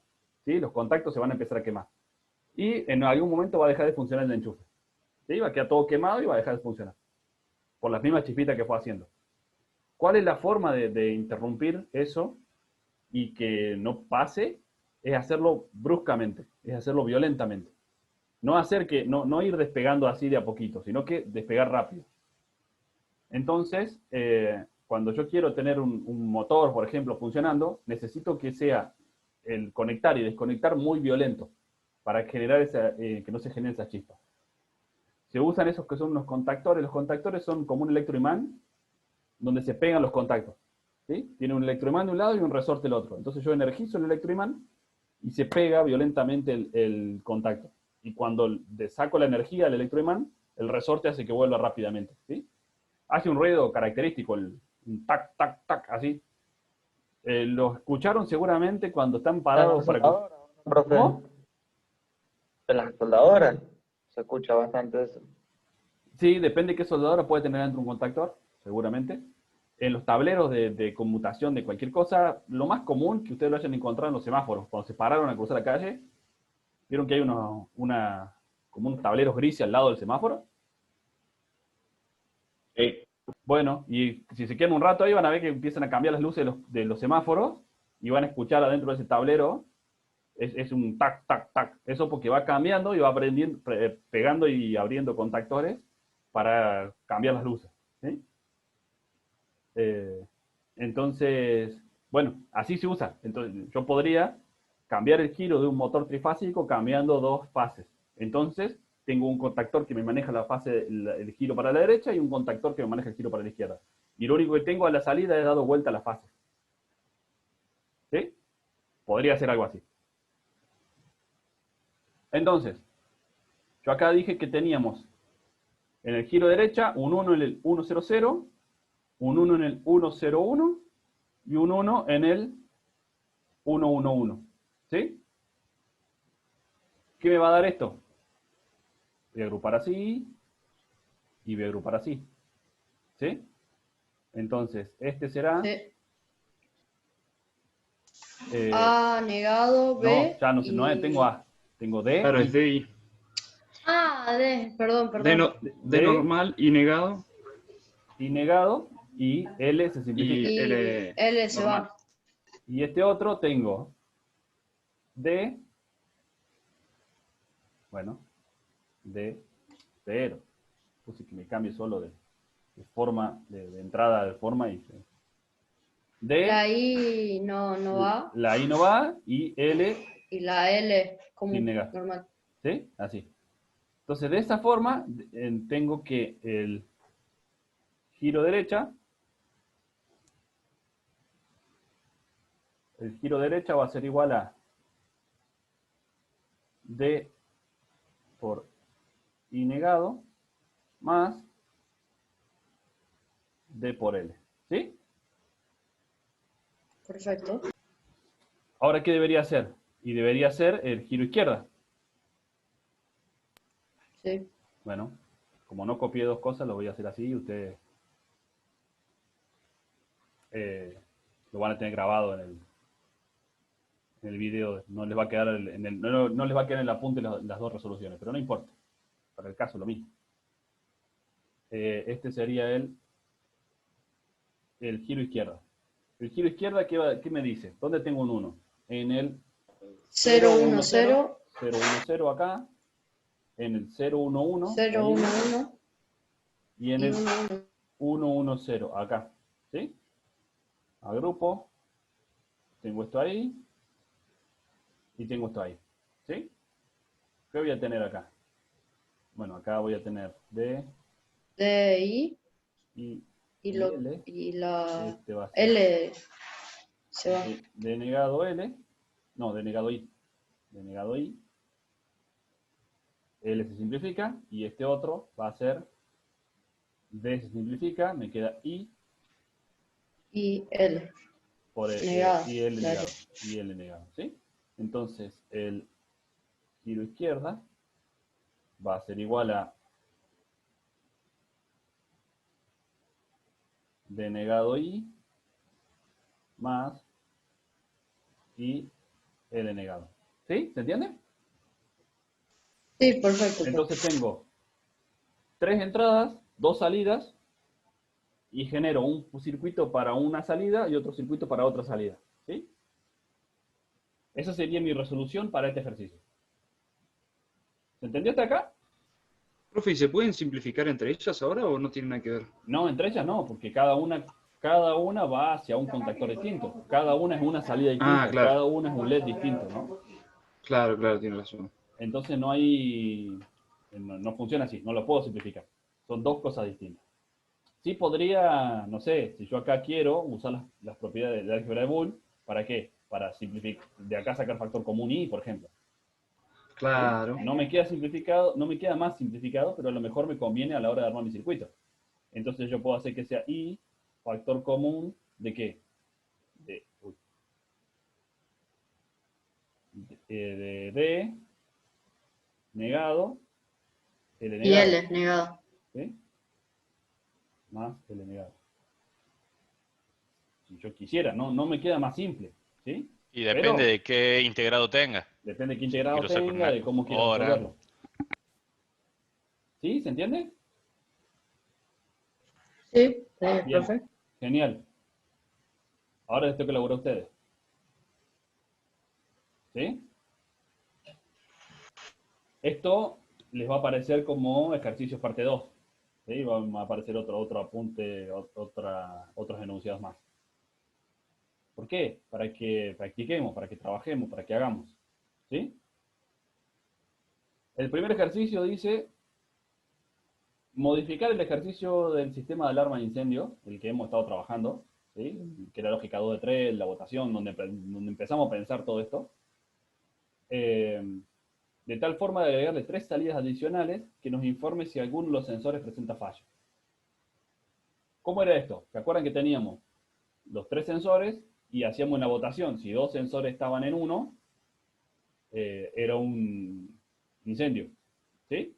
¿sí? Los contactos se van a empezar a quemar. Y en algún momento va a dejar de funcionar el enchufe, ¿sí? Va a quedar todo quemado y va a dejar de funcionar. Por las mismas chispitas que fue haciendo. ¿Cuál es la forma de interrumpir eso y que no pase? Es hacerlo bruscamente, es hacerlo violentamente. No ir despegando así de a poquito, sino que despegar rápido. Entonces, cuando yo quiero tener un motor, por ejemplo, funcionando, necesito que sea el conectar y desconectar muy violento para generar que no se generen esas chispas. Se usan esos que son unos contactores. Los contactores son como un electroimán donde se pegan los contactos. ¿Sí? Tiene un electroimán de un lado y un resorte del otro. Entonces yo energizo el electroimán y se pega violentamente el contacto. Y cuando saco la energía del electroimán, el resorte hace que vuelva rápidamente. ¿Sí? Hace un ruido característico, un tac, tac, tac, así. Lo escucharon seguramente cuando están parados para... Profe, ¿Cómo? en las soldadoras se escucha bastante eso. Sí, depende de qué soldadora puede tener dentro un contactor, seguramente. En los tableros de conmutación de cualquier cosa, lo más común que ustedes lo hayan encontrado en los semáforos, cuando se pararon a cruzar la calle, vieron que hay como unos tableros grises al lado del semáforo. Sí. Bueno, y si se quedan un rato ahí van a ver que empiezan a cambiar las luces de los semáforos y van a escuchar adentro de ese tablero, es un tac, tac, tac. Eso porque va cambiando y va pegando y abriendo contactores para cambiar las luces. ¿Sí? Entonces, bueno, así se usa. Entonces, yo podría cambiar el giro de un motor trifásico cambiando 2 fases. Entonces, tengo un contactor que me maneja el giro para la derecha y un contactor que me maneja el giro para la izquierda. Y lo único que tengo a la salida es dado vuelta a la fase. ¿Sí? Podría ser algo así. Entonces, yo acá dije que teníamos en el giro derecha un 1 en el 100, un 1 en el 101 y un 1 en el 111. ¿Sí? ¿Qué me va a dar esto? Voy a agrupar así y voy a agrupar así. ¿Sí? Entonces, este será Sí. A negado, no, B. ya no sé, no y- tengo A, tengo D, Claro, y es D, Ah, D, perdón, D, perdón. D normal y negado y negado, y L se simplifica. y Y L L se normal. va. Y este otro tengo D, bueno, D, 0. Puse que me cambie solo de forma, de entrada de forma y D, La I no va. la I no va, y L Y la L como sin negar. normal. ¿Sí? Así. Entonces, de esta forma, tengo que el giro derecha va a ser igual a D por I negado más D por L. ¿Sí? Perfecto. Ahora, ¿qué debería hacer? Y debería ser el giro izquierda. Sí. Bueno, como no copié dos cosas, lo voy a hacer así y ustedes lo van a tener grabado en el video. No les va a quedar no les va a quedar en el apunte las dos resoluciones, pero no importa. Para el caso, lo mismo. Este sería el giro izquierda. El giro izquierda, ¿qué me dice? ¿Dónde tengo un 1? En el 0, 1, 0. 0, 1, 0 acá, en el 0, 1, 1, 0, ahí, 1, 1. y en Y el 1, 1. 1, 1, 0 acá. ¿Sí? Agrupo, tengo esto ahí, y tengo esto ahí. ¿Sí? ¿Qué voy a tener acá? Bueno, acá voy a tener D, D, I. I Y, y L. y la Este va a ser L se va. D negado L. No, D negado I. D negado I. L se simplifica. Y este otro va a ser D se simplifica. Me queda I Y L. por Negado. y L Claro. negado. Y L negado. ¿Sí? Entonces, el giro izquierda va a ser igual a D negado I más I L negado. ¿Sí? ¿Se entiende? Sí, perfecto. Entonces tengo 3 entradas, 2 salidas, y genero un circuito para una salida y otro circuito para otra salida. ¿Sí? Esa sería mi resolución para este ejercicio. ¿Se entendió hasta acá? Profe, ¿y se pueden simplificar entre ellas ahora o no tiene nada que ver? No, entre ellas no, porque cada una va hacia un contactor distinto. Cada una es una salida distinta, Ah, claro. cada una es un LED distinto, ¿no? Claro, claro, tiene razón. Entonces no funciona así, no lo puedo simplificar. Son dos cosas distintas. Sí podría, no sé, si yo acá quiero usar las propiedades del álgebra de Boole, ¿para qué? Para simplificar, de acá sacar factor común I, por ejemplo. Claro. No me queda simplificado, no me queda más simplificado, pero a lo mejor me conviene a la hora de armar mi circuito. Entonces yo puedo hacer que sea I, factor común, ¿de qué? De D, negado, L Y negado. L negado. ¿Sí? Más L negado. Si yo quisiera, no me queda más simple. ¿Sí? Y depende de qué integrado tenga. Depende de qué Si integrado quiero usar con tenga, una de cómo quiera hora. resolverlo. ¿Sí? ¿Se entiende? Sí, Bien, perfecto. genial. Ahora les tengo que elaborar a ustedes. ¿Sí? Esto les va a aparecer como ejercicios parte 2. ¿Sí? Va a aparecer otro apunte, otros enunciados más. ¿Por qué? Para que practiquemos, para que trabajemos, para que hagamos. ¿Sí? El primer ejercicio dice modificar el ejercicio del sistema de alarma de incendio, el que hemos estado trabajando, ¿sí? Que era lógica 2 de 3, la votación, donde empezamos a pensar todo esto. De tal forma de agregarle 3 salidas adicionales que nos informe si alguno de los sensores presenta fallo. ¿Cómo era esto? ¿Se acuerdan que teníamos los 3 sensores y hacíamos una votación? Si 2 sensores estaban en 1, era un incendio. ¿Sí?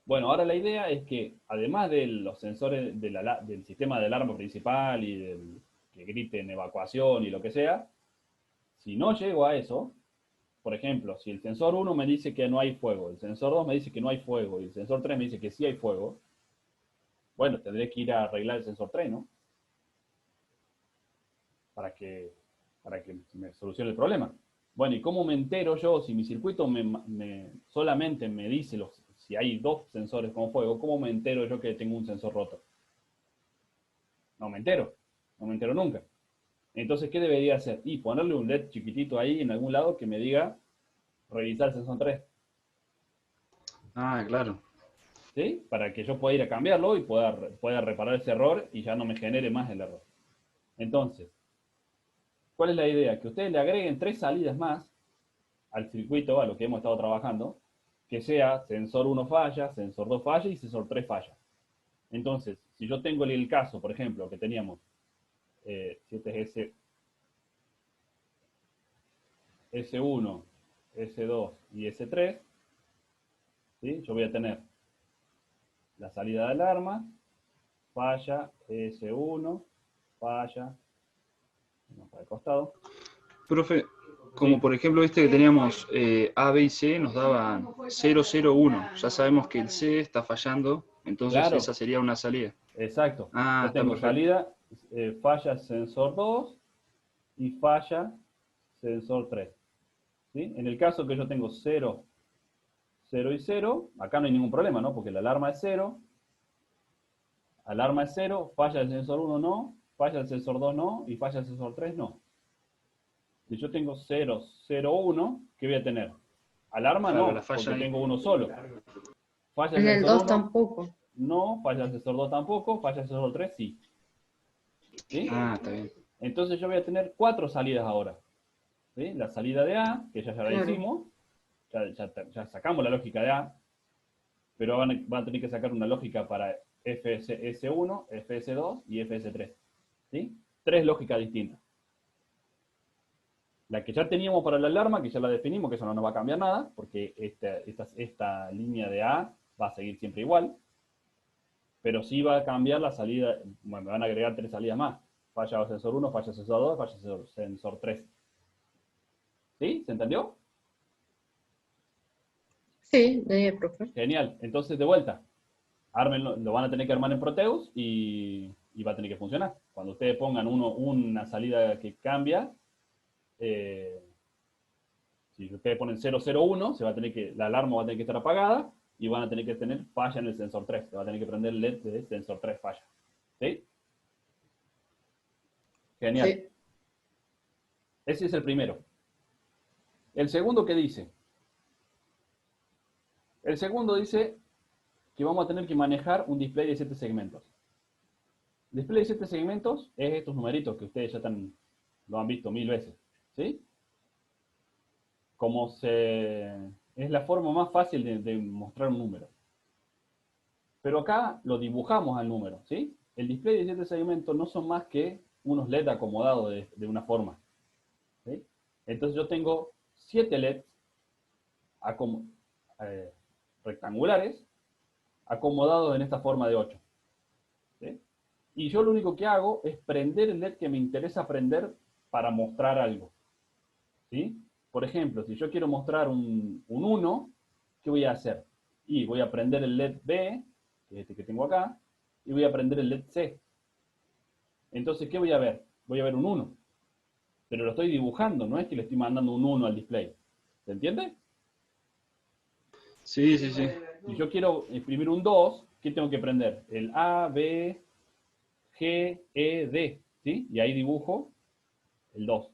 Bueno, ahora la idea es que, además de los sensores del sistema de alarma principal y que griten evacuación y lo que sea. Si no llego a eso, por ejemplo, si el sensor 1 me dice que no hay fuego, el sensor 2 me dice que no hay fuego y el sensor 3 me dice que sí hay fuego, bueno, tendré que ir a arreglar el sensor 3, ¿no? Para que me solucione el problema. Bueno, ¿y cómo me entero yo si mi circuito solamente me dice si hay 2 sensores con fuego? ¿Cómo me entero yo que tengo un sensor roto? No me entero nunca. Entonces, ¿qué debería hacer? Y ponerle un LED chiquitito ahí en algún lado que me diga revisar el sensor 3. Ah, claro. ¿Sí? Para que yo pueda ir a cambiarlo y pueda reparar ese error y ya no me genere más el error. Entonces, ¿cuál es la idea? Que ustedes le agreguen 3 salidas más al circuito, a lo que hemos estado trabajando, que sea sensor 1 falla, sensor 2 falla y sensor 3 falla. Entonces, si yo tengo el caso, por ejemplo, que teníamos, si este es S1, S2 y S3, ¿sí? Yo voy a tener la salida de alarma, falla, S1, falla, para el costado. Profe, como Sí. por ejemplo que teníamos A, B y C, nos daban 0, 0, 1. Ya sabemos que el C está fallando, entonces Claro. esa sería una salida. Exacto. Ah, Yo está tengo perfecto. salida, falla sensor 2 y falla sensor 3. ¿Sí? En el caso que yo tengo 0, 0 y 0, acá no hay ningún problema, ¿no? Porque la alarma es 0, alarma es 0, falla el sensor 1 no, falla el sensor 2 no, y falla el sensor 3 no. Si yo tengo 0, 0, 1, ¿qué voy a tener? Alarma Claro, no, la falla porque ahí. tengo uno solo. Falla el En el sensor 2 1, tampoco. no, falla el sensor 2 tampoco, falla el sensor 3 sí. ¿Sí? Ah, está bien. Entonces yo voy a tener 4 salidas ahora. ¿Sí? La salida de A, que ya la Claro. hicimos, ya sacamos la lógica de A, pero van a tener que sacar una lógica para FS1, FS2 y FS3. ¿Sí? 3 lógicas distintas. La que ya teníamos para la alarma, que ya la definimos, que eso no nos va a cambiar nada, porque esta línea de A va a seguir siempre igual, pero sí va a cambiar la salida, bueno, me van a agregar 3 salidas más. Falla sensor 1, falla sensor 2, falla sensor 3. ¿Sí? ¿Se entendió? Sí, profe. Genial. Entonces, de vuelta, ármenlo, lo van a tener que armar en Proteus y va a tener que funcionar. Cuando ustedes pongan una salida que cambia, si ustedes ponen 001, la alarma va a tener que estar apagada y van a tener que tener falla en el sensor 3. Se va a tener que prender el LED de sensor 3 falla. ¿Sí? Genial. Sí. Ese es el primero. El segundo, ¿qué dice? El segundo dice que vamos a tener que manejar un display de 7 segmentos. El display de 7 segmentos es estos numeritos que ustedes ya lo han visto 1000 veces. ¿Sí? Es la forma más fácil de mostrar un número. Pero acá lo dibujamos al número, ¿sí? El display de 7 segmentos no son más que unos LED acomodados de una forma. ¿Sí? Entonces yo tengo 7 LEDs rectangulares acomodados en esta forma de 8. ¿Sí? Y yo lo único que hago es prender el LED que me interesa prender para mostrar algo. ¿Sí? Por ejemplo, si yo quiero mostrar un 1, ¿qué voy a hacer? Y voy a prender el LED B, que es este que tengo acá, y voy a prender el LED C. Entonces, ¿qué voy a ver? Voy a ver un 1. Pero lo estoy dibujando, no es que le estoy mandando un 1 al display. ¿Se entiende? Sí, sí, sí. Si yo quiero imprimir un 2, ¿qué tengo que prender? El A, B, G, E, D. ¿Sí? Y ahí dibujo el 2.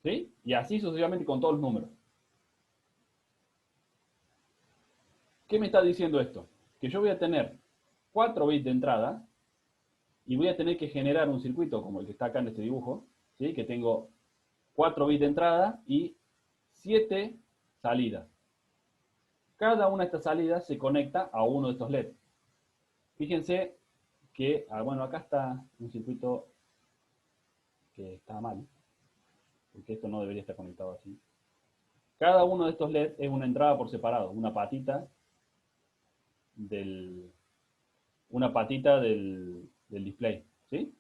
¿Sí? Y así sucesivamente con todos los números. ¿Qué me está diciendo esto? Que yo voy a tener 4 bits de entrada y voy a tener que generar un circuito como el que está acá en este dibujo, ¿sí? Que tengo 4 bits de entrada y 7 salidas. Cada una de estas salidas se conecta a uno de estos LEDs. Fíjense que, bueno, acá está un circuito que está mal, porque esto no debería estar conectado así. Cada uno de estos LEDs es una entrada por separado, una patita del display, ¿sí?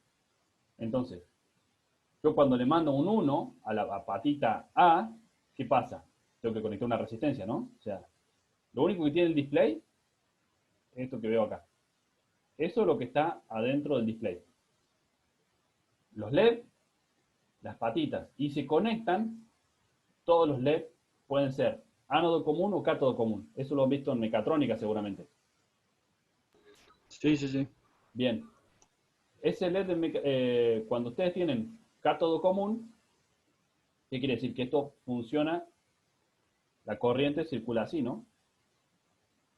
Entonces, yo cuando le mando un 1 a la patita A, ¿qué pasa? Tengo que conectar una resistencia, ¿no? O sea, lo único que tiene el display es esto que veo acá. Eso es lo que está adentro del display. Los LED, las patitas, y se conectan, todos los LED pueden ser ánodo común o cátodo común. Eso lo han visto en mecatrónica seguramente. Sí, sí, sí. Bien. Ese LED, cuando ustedes tienen cátodo común, ¿qué quiere decir? Que esto funciona, la corriente circula así, ¿no?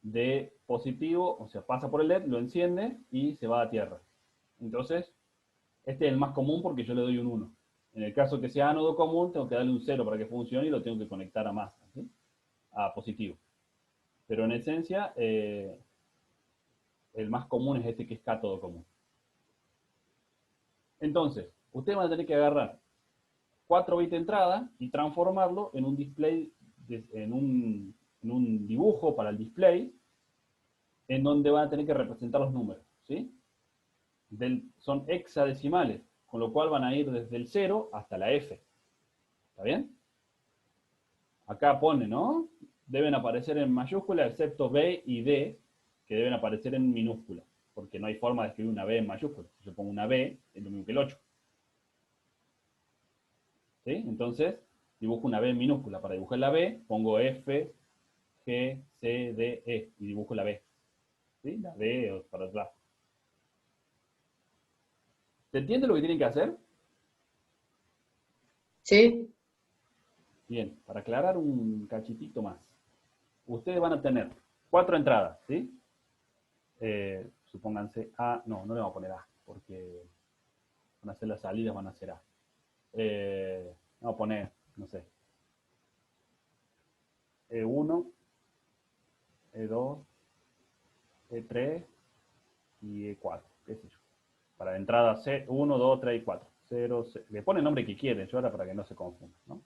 De positivo, o sea, pasa por el LED, lo enciende y se va a tierra. Entonces, este es el más común porque yo le doy un 1. En el caso que sea ánodo común, tengo que darle un 0 para que funcione y lo tengo que conectar a más, ¿sí? A positivo. Pero en esencia, el más común es este que es cátodo común. Entonces, ustedes van a tener que agarrar 4 bits de entrada y transformarlo en un display, en un dibujo para el display, en donde van a tener que representar los números, ¿sí? Son hexadecimales, con lo cual van a ir desde el 0 hasta la F. ¿Está bien? Acá pone, ¿no? Deben aparecer en mayúscula, excepto B y D, que deben aparecer en minúscula, porque no hay forma de escribir una B en mayúscula. Si yo pongo una B, es lo mismo que el 8. ¿Sí? Entonces, dibujo una B en minúscula. Para dibujar la B, pongo F, G, C, D, E, y dibujo la B. ¿Sí? La B para atrás. ¿Se entiende lo que tienen que hacer? Sí, Bien, para aclarar un cachitito más. Ustedes van a tener 4 entradas, ¿sí? Supónganse A, no le vamos a poner A, porque van a ser las salidas, van a ser A. Vamos a poner, no sé, E1, E2, E3 y E4, qué sé yo. Para la entrada C, 1, 2, 3 y 4. 0, C. Le pone el nombre que quieren, yo ahora para que no se confunda, ¿no?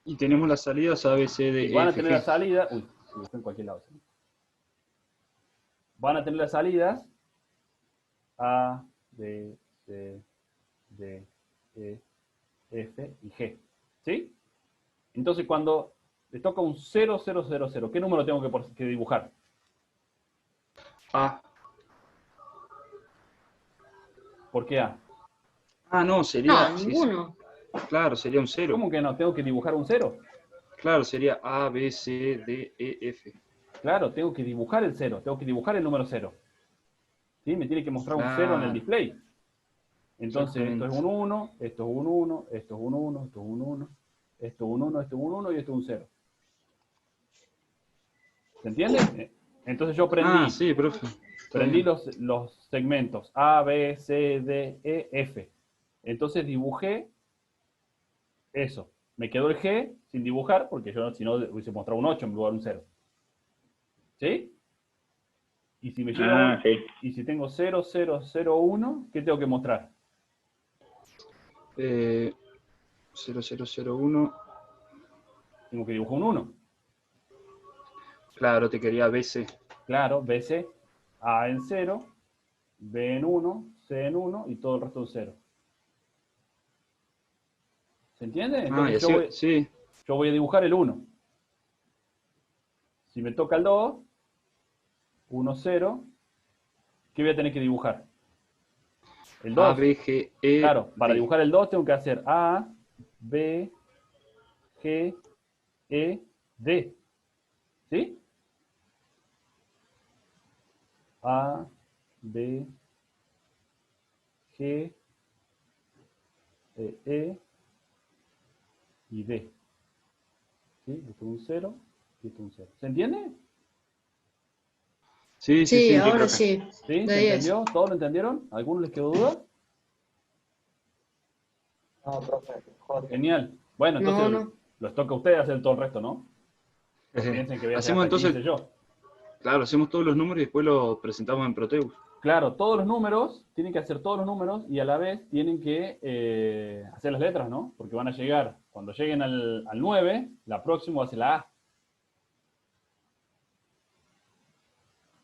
Y tenemos las salidas A, B, C, D, Y E, van a F, tener la G. salida, uy, está en cualquier lado. ¿Sí? Van a tener las salidas A, B, C, D, E, F y G. ¿Sí? Entonces cuando les toca un 0, 0, 0, 0, ¿qué número tengo que dibujar? A. ¿Por qué A? Ah, no, no, sería. Sí, ninguno. claro, sería un 0. ¿Cómo que no? ¿Tengo que dibujar un 0? Claro, sería A, B, C, D, E, F. Claro, tengo que dibujar el 0, tengo que dibujar el número 0. ¿Sí? Me tiene que mostrar un 0 en el Claro, display. Entonces esto es exactamente. un 1, esto es un 1, esto es un 1, esto es un 1, esto es un 1, esto es un 1 y esto es un 0. ¿Se entiende? Entonces yo Ah, sí, profe. Está prendí bien. los segmentos A, B, C, D, E, F. Entonces dibujé eso. Me quedó el G sin dibujar, porque yo si no hubiese mostrado un 8 en lugar de un 0. ¿Sí? Y si me llega Ah, sí. y si tengo 0, 0, 0, 1, ¿qué tengo que mostrar? 0001. Tengo que dibujar un 1. Claro, te quería BC. Claro, BC, A en 0, B en 1, C en 1 y todo el resto en 0. ¿Se entiende? Ah, y Entonces así, sí. yo voy a dibujar el 1. Si me toca el 2, 1, 0, ¿qué voy a tener que dibujar? El A, 2. B, G, E, Claro, para D. dibujar el 2 tengo que hacer A, B, G, E, D. ¿Sí? A, B, G, E y D. ¿Sí? Esto es un 0 y esto es un 0. ¿Se entiende? Sí, sí, Sí, sí. ahora profe. sí. ¿Sí? De ¿Se 10. entendió? ¿Todos lo entendieron? ¿Alguno les quedó duda? No, profe, Jorge. Genial. Bueno, No, entonces no. les toca a ustedes hacer todo el resto, ¿no? No piensen que voy a hacer Hacemos hasta entonces, 15 yo. claro, hacemos todos los números y después los presentamos en Proteus. Claro, todos los números, tienen que hacer todos los números y a la vez tienen que hacer las letras, ¿no? Porque van a llegar, cuando lleguen al 9, la próxima va a ser la A.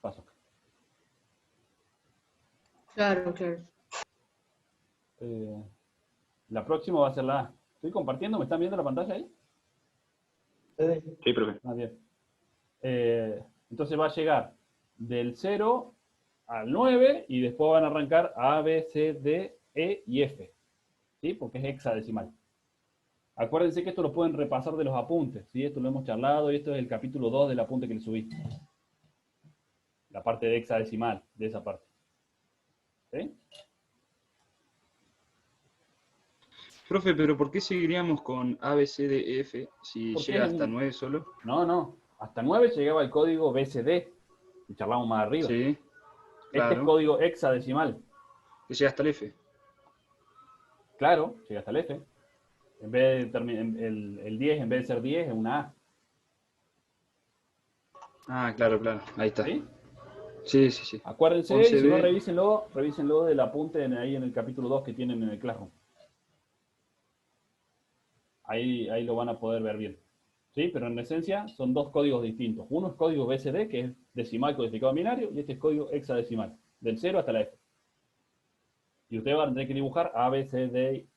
Paso. Claro, claro. La próxima va a ser la A. ¿Estoy compartiendo? ¿Me están viendo la pantalla ahí? Sí, profe. Ah, bien. Entonces va a llegar del 0 al 9 y después van a arrancar A, B, C, D, E y F. ¿Sí? Porque es hexadecimal. Acuérdense que esto lo pueden repasar de los apuntes. ¿Sí? Esto lo hemos charlado y esto es el capítulo 2 del apunte que le subí. La parte de hexadecimal, de esa parte. ¿Sí? Profe, pero ¿por qué seguiríamos con A, B, C, D, E, F si Porque llega es hasta un- 9 solo? No. Hasta 9 llegaba el código BCD. Y charlamos más arriba. Sí, Este es claro. código hexadecimal. Que llega hasta el F. Claro, llega hasta el F. En vez de el 10, en vez de ser 10, es una A. Ah, claro. Ahí está. ¿Sí? Sí. Acuérdense, y 11B. si no, revísenlo del apunte ahí en el capítulo 2 que tienen en el Classroom. Ahí lo van a poder ver bien. ¿Sí? Pero en esencia son dos códigos distintos. Uno es código BCD, que es decimal codificado en binario, y este es código hexadecimal, del 0 hasta la F. Y ustedes van a tener que dibujar A, B, C, D,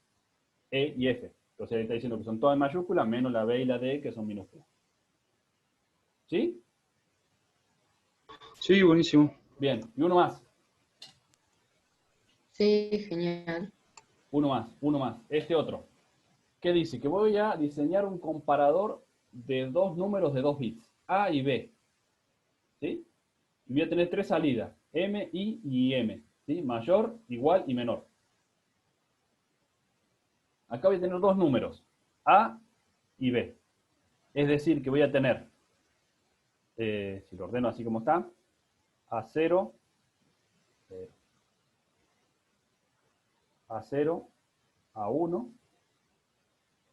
E y F. Entonces ahí está diciendo que son todas en mayúsculas, menos la B y la D, que son minúsculas. ¿Sí? Sí, buenísimo. Bien. Y uno más. Sí, genial. Uno más. Este otro. ¿Qué dice? Que voy a diseñar un comparador de dos números de 2 bits, A y B. ¿Sí? Y voy a tener tres salidas, M, I y M. ¿Sí? Mayor, igual y menor. Acá voy a tener dos números, A y B. Es decir, que voy a tener, si lo ordeno así como está, A0, A0, A1,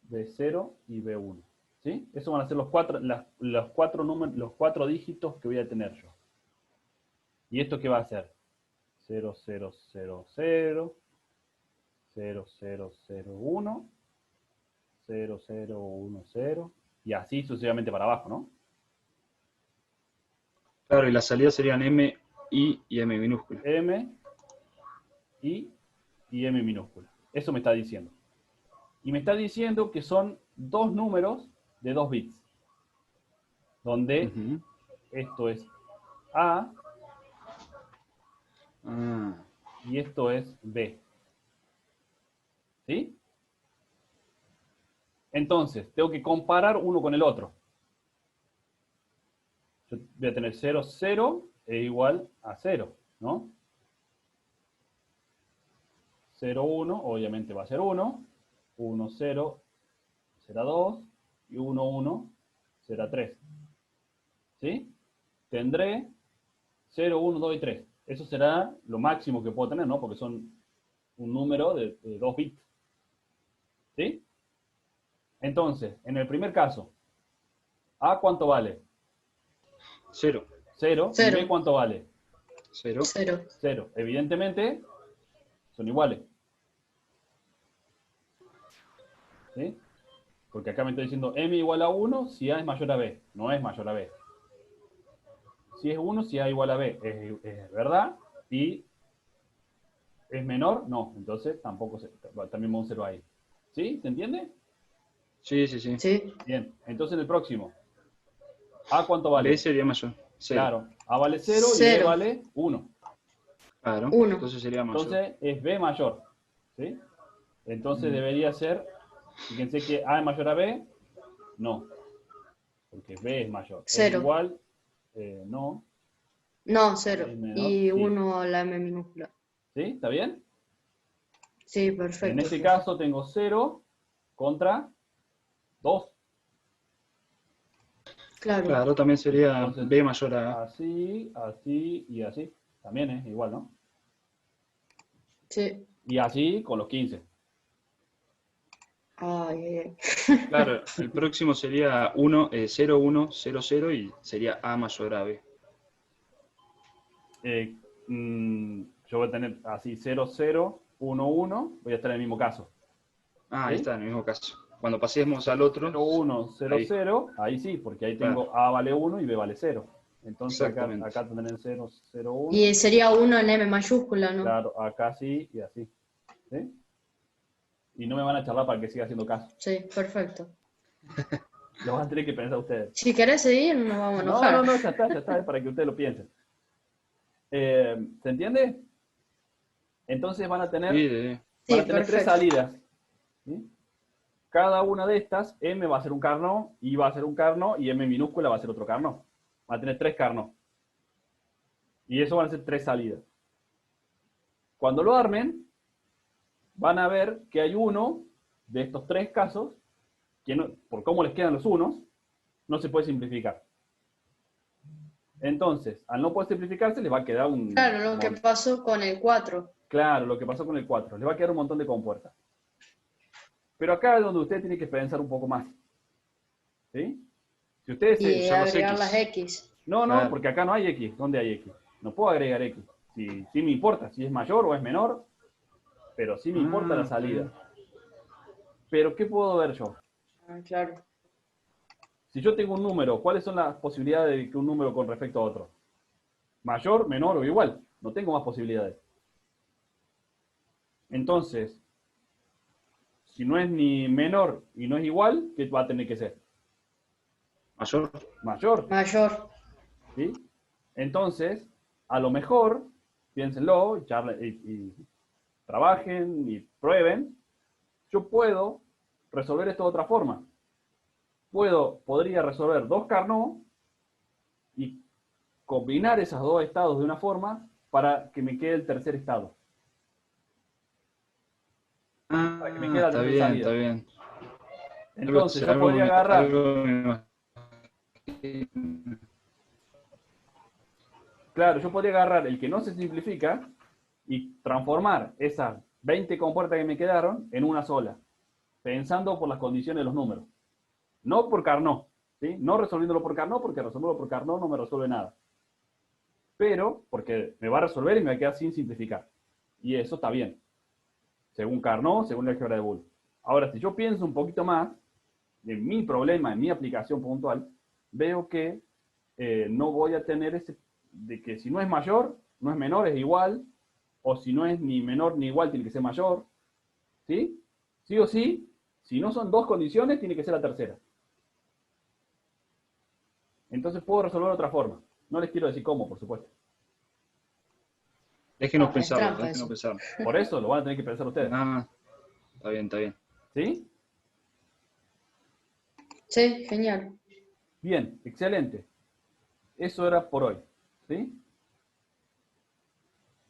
B0 y B1. ¿Sí? Esos van a ser los cuatro números, los cuatro dígitos que voy a tener yo. ¿Y esto qué va a ser? 0000, 0001, 0010, y así sucesivamente para abajo, ¿no? Claro, y las salidas serían M, I y M minúscula. M, I y M minúscula. Eso me está diciendo. Y me está diciendo que son dos números de 2 bits. Donde Ujú. esto es A Ah, y esto es B. ¿Sí? Entonces, tengo que comparar uno con el otro. Yo voy a tener 0, 0 es igual a 0, ¿no? 0, 1, obviamente va a ser 1. 1, 0 será 2. Y 1, 1 será 3. ¿Sí? Tendré 0, 1, 2 y 3. Eso será lo máximo que puedo tener, ¿no? Porque son un número de 2 bits. ¿Sí? Entonces, en el primer caso, A, ¿cuánto vale? 0. 0. ¿Y Cero. B, cuánto vale? 0. 0. 0. Evidentemente, son iguales. ¿Sí? Porque acá me está diciendo M igual a 1 si A es mayor a B. No es mayor a B. Si es 1 si A igual a B. Es verdad. Y es menor, no. Entonces tampoco también va un 0 ahí. ¿Sí? ¿Se entiende? Sí. Sí. Bien. Entonces el próximo. A, ¿cuánto vale? B sería mayor. 0. Claro. A vale 0 y B Cero. vale 1. Claro. 1. Entonces sería mayor. Entonces es B mayor. ¿Sí? Entonces debería ser, fíjense que A es mayor a B, no. Porque B es mayor. Cero. Es igual, no. No, 0. Es menor, Y sí. 1 la M minúscula. ¿Sí? ¿Está bien? Sí, perfecto. En este caso tengo 0 contra 2. Claro. Claro, también sería Entonces, B mayor a A. Así, así y así. También es igual, ¿no? Sí. Y así con los 15. Ay. Claro, el próximo sería 1, 0, 1, 0, 0 y sería A mayor a B. Yo voy a tener así 0, 0, 1, 1. Voy a estar en el mismo caso. Ah, ¿Sí? ahí está, en el mismo caso. Cuando pasemos al otro. 0, 1, 0, ahí. 0, ahí sí, porque ahí tengo Claro. A vale 1 y B vale 0. Entonces acá Exactamente. tendré 0, 0, 1. Y sería 1 en M mayúscula, ¿no? Claro, acá sí y así. ¿Sí? y no me van a charlar para que siga haciendo caso. Sí, perfecto. Lo van a tener que pensar ustedes. Si querés seguir, nos vamos a enojar. No, ya está, es para que ustedes lo piensen. ¿Se entiende? Entonces van a tener, Sí, van a tener 3 perfecto. salidas. ¿Sí? Cada una de estas, M va a ser un Carnot, I va a ser un Carnot y M minúscula va a ser otro Carnot. Va a tener 3 Carnot. Y eso van a ser 3 salidas. Cuando lo armen, van a ver que hay uno de estos 3 casos que no, por cómo les quedan los unos, no se puede simplificar. Entonces, al no poder simplificarse, les va a quedar un... Claro, lo que pasó con el 4. Claro, lo que pasó con el 4. Les va a quedar un montón de compuertas. Pero acá es donde usted tiene que pensar un poco más. ¿Sí? Si ustedes Y son los agregar X. las X. No, Claro. porque acá no hay X. ¿Dónde hay X? No puedo agregar X. Sí me importa si es mayor o es menor, pero sí me importa la salida. Pero ¿qué puedo ver yo? Claro. Si yo tengo un número, ¿cuáles son las posibilidades de que un número con respecto a otro? Mayor, menor o igual. No tengo más posibilidades. Entonces, si no es ni menor y no es igual, ¿qué va a tener que ser? Mayor. Mayor. Mayor. ¿Sí? Entonces, a lo mejor, piénsenlo, y trabajen y prueben, yo puedo resolver esto de otra forma. Podría resolver 2 Carnot y combinar esos 2 estados de una forma para que me quede el tercer estado. Para que me quede la Está tercera bien, salida. está bien. Entonces, yo podría agarrar... Claro, yo podría agarrar el que no se simplifica y transformar esas 20 compuertas que me quedaron en una sola, pensando por las condiciones de los números. No por Carnot, ¿sí? No resolviéndolo por Carnot, porque resolverlo por Carnot no me resuelve nada. Pero, porque me va a resolver y me va a quedar sin simplificar. Y eso está bien. Según Carnot, según la álgebra de Boole. Ahora, si yo pienso un poquito más en mi problema, en mi aplicación puntual, veo que no voy a tener ese, de que si no es mayor, no es menor, es igual, o si no es ni menor ni igual, tiene que ser mayor, ¿sí? Sí o sí, si no son 2 condiciones, tiene que ser la tercera. Entonces puedo resolver de otra forma. No les quiero decir cómo, por supuesto. Déjenos Es pensarlo, trampa déjenos pensarlo. Por eso lo van a tener que pensar ustedes. Está bien, está bien. ¿Sí? Sí, genial. Bien, excelente. Eso era por hoy. ¿Sí?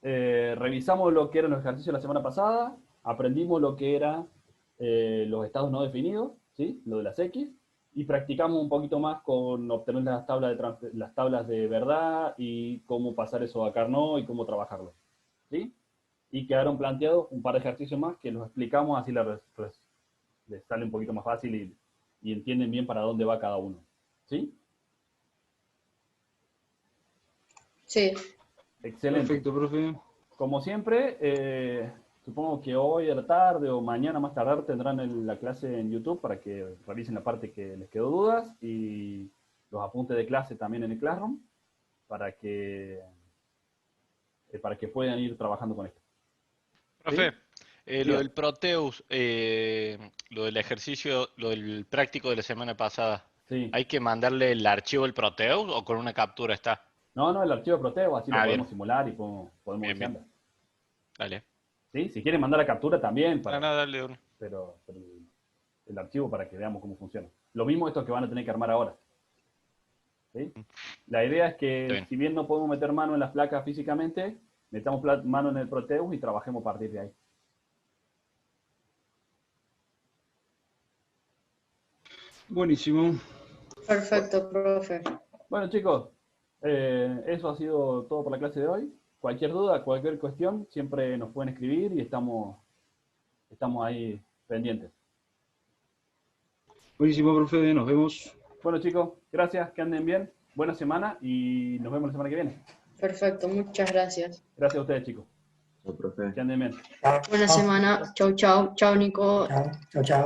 Revisamos lo que eran los ejercicios la semana pasada. Aprendimos lo que eran los estados no definidos, ¿sí? Lo de las X. Y practicamos un poquito más con obtener las tablas de verdad y cómo pasar eso a Carnot y cómo trabajarlo. ¿Sí? Y quedaron planteados un par de ejercicios más que los explicamos, así les sale un poquito más fácil y entienden bien para dónde va cada uno. ¿Sí? Sí. Excelente. Perfecto, profe. Como siempre, supongo que hoy a la tarde o mañana más tardar tendrán la clase en YouTube para que revisen la parte que les quedó dudas y los apuntes de clase también en el Classroom para que puedan ir trabajando con esto. Profe, ¿Sí? lo del Proteus, lo del ejercicio, lo del práctico de la semana pasada, Sí. ¿hay que mandarle el archivo del Proteus o con una captura está? No, el archivo de Proteo, así lo Bien. podemos simular y podemos Bien, ver. bien. Dale. ¿Sí? Si quieren mandar la captura también, Dale de una. pero el archivo para que veamos cómo funciona. Lo mismo esto que van a tener que armar ahora. ¿Sí? La idea es que, Está bien. si bien no podemos meter mano en las placas físicamente, metamos mano en el Proteus y trabajemos a partir de ahí. Buenísimo. Perfecto, profe. Bueno, chicos, eso ha sido todo por la clase de hoy. Cualquier duda, cualquier cuestión, siempre nos pueden escribir y estamos ahí pendientes. Buenísimo, profe. Nos vemos. Bueno, chicos, gracias, que anden bien. Buena semana y nos vemos la semana que viene. Perfecto, muchas gracias. Gracias a ustedes, chicos. Chao, profe. Que anden bien. Buena semana. Chau, chau. Chau, Nico. Chao, chao, chao.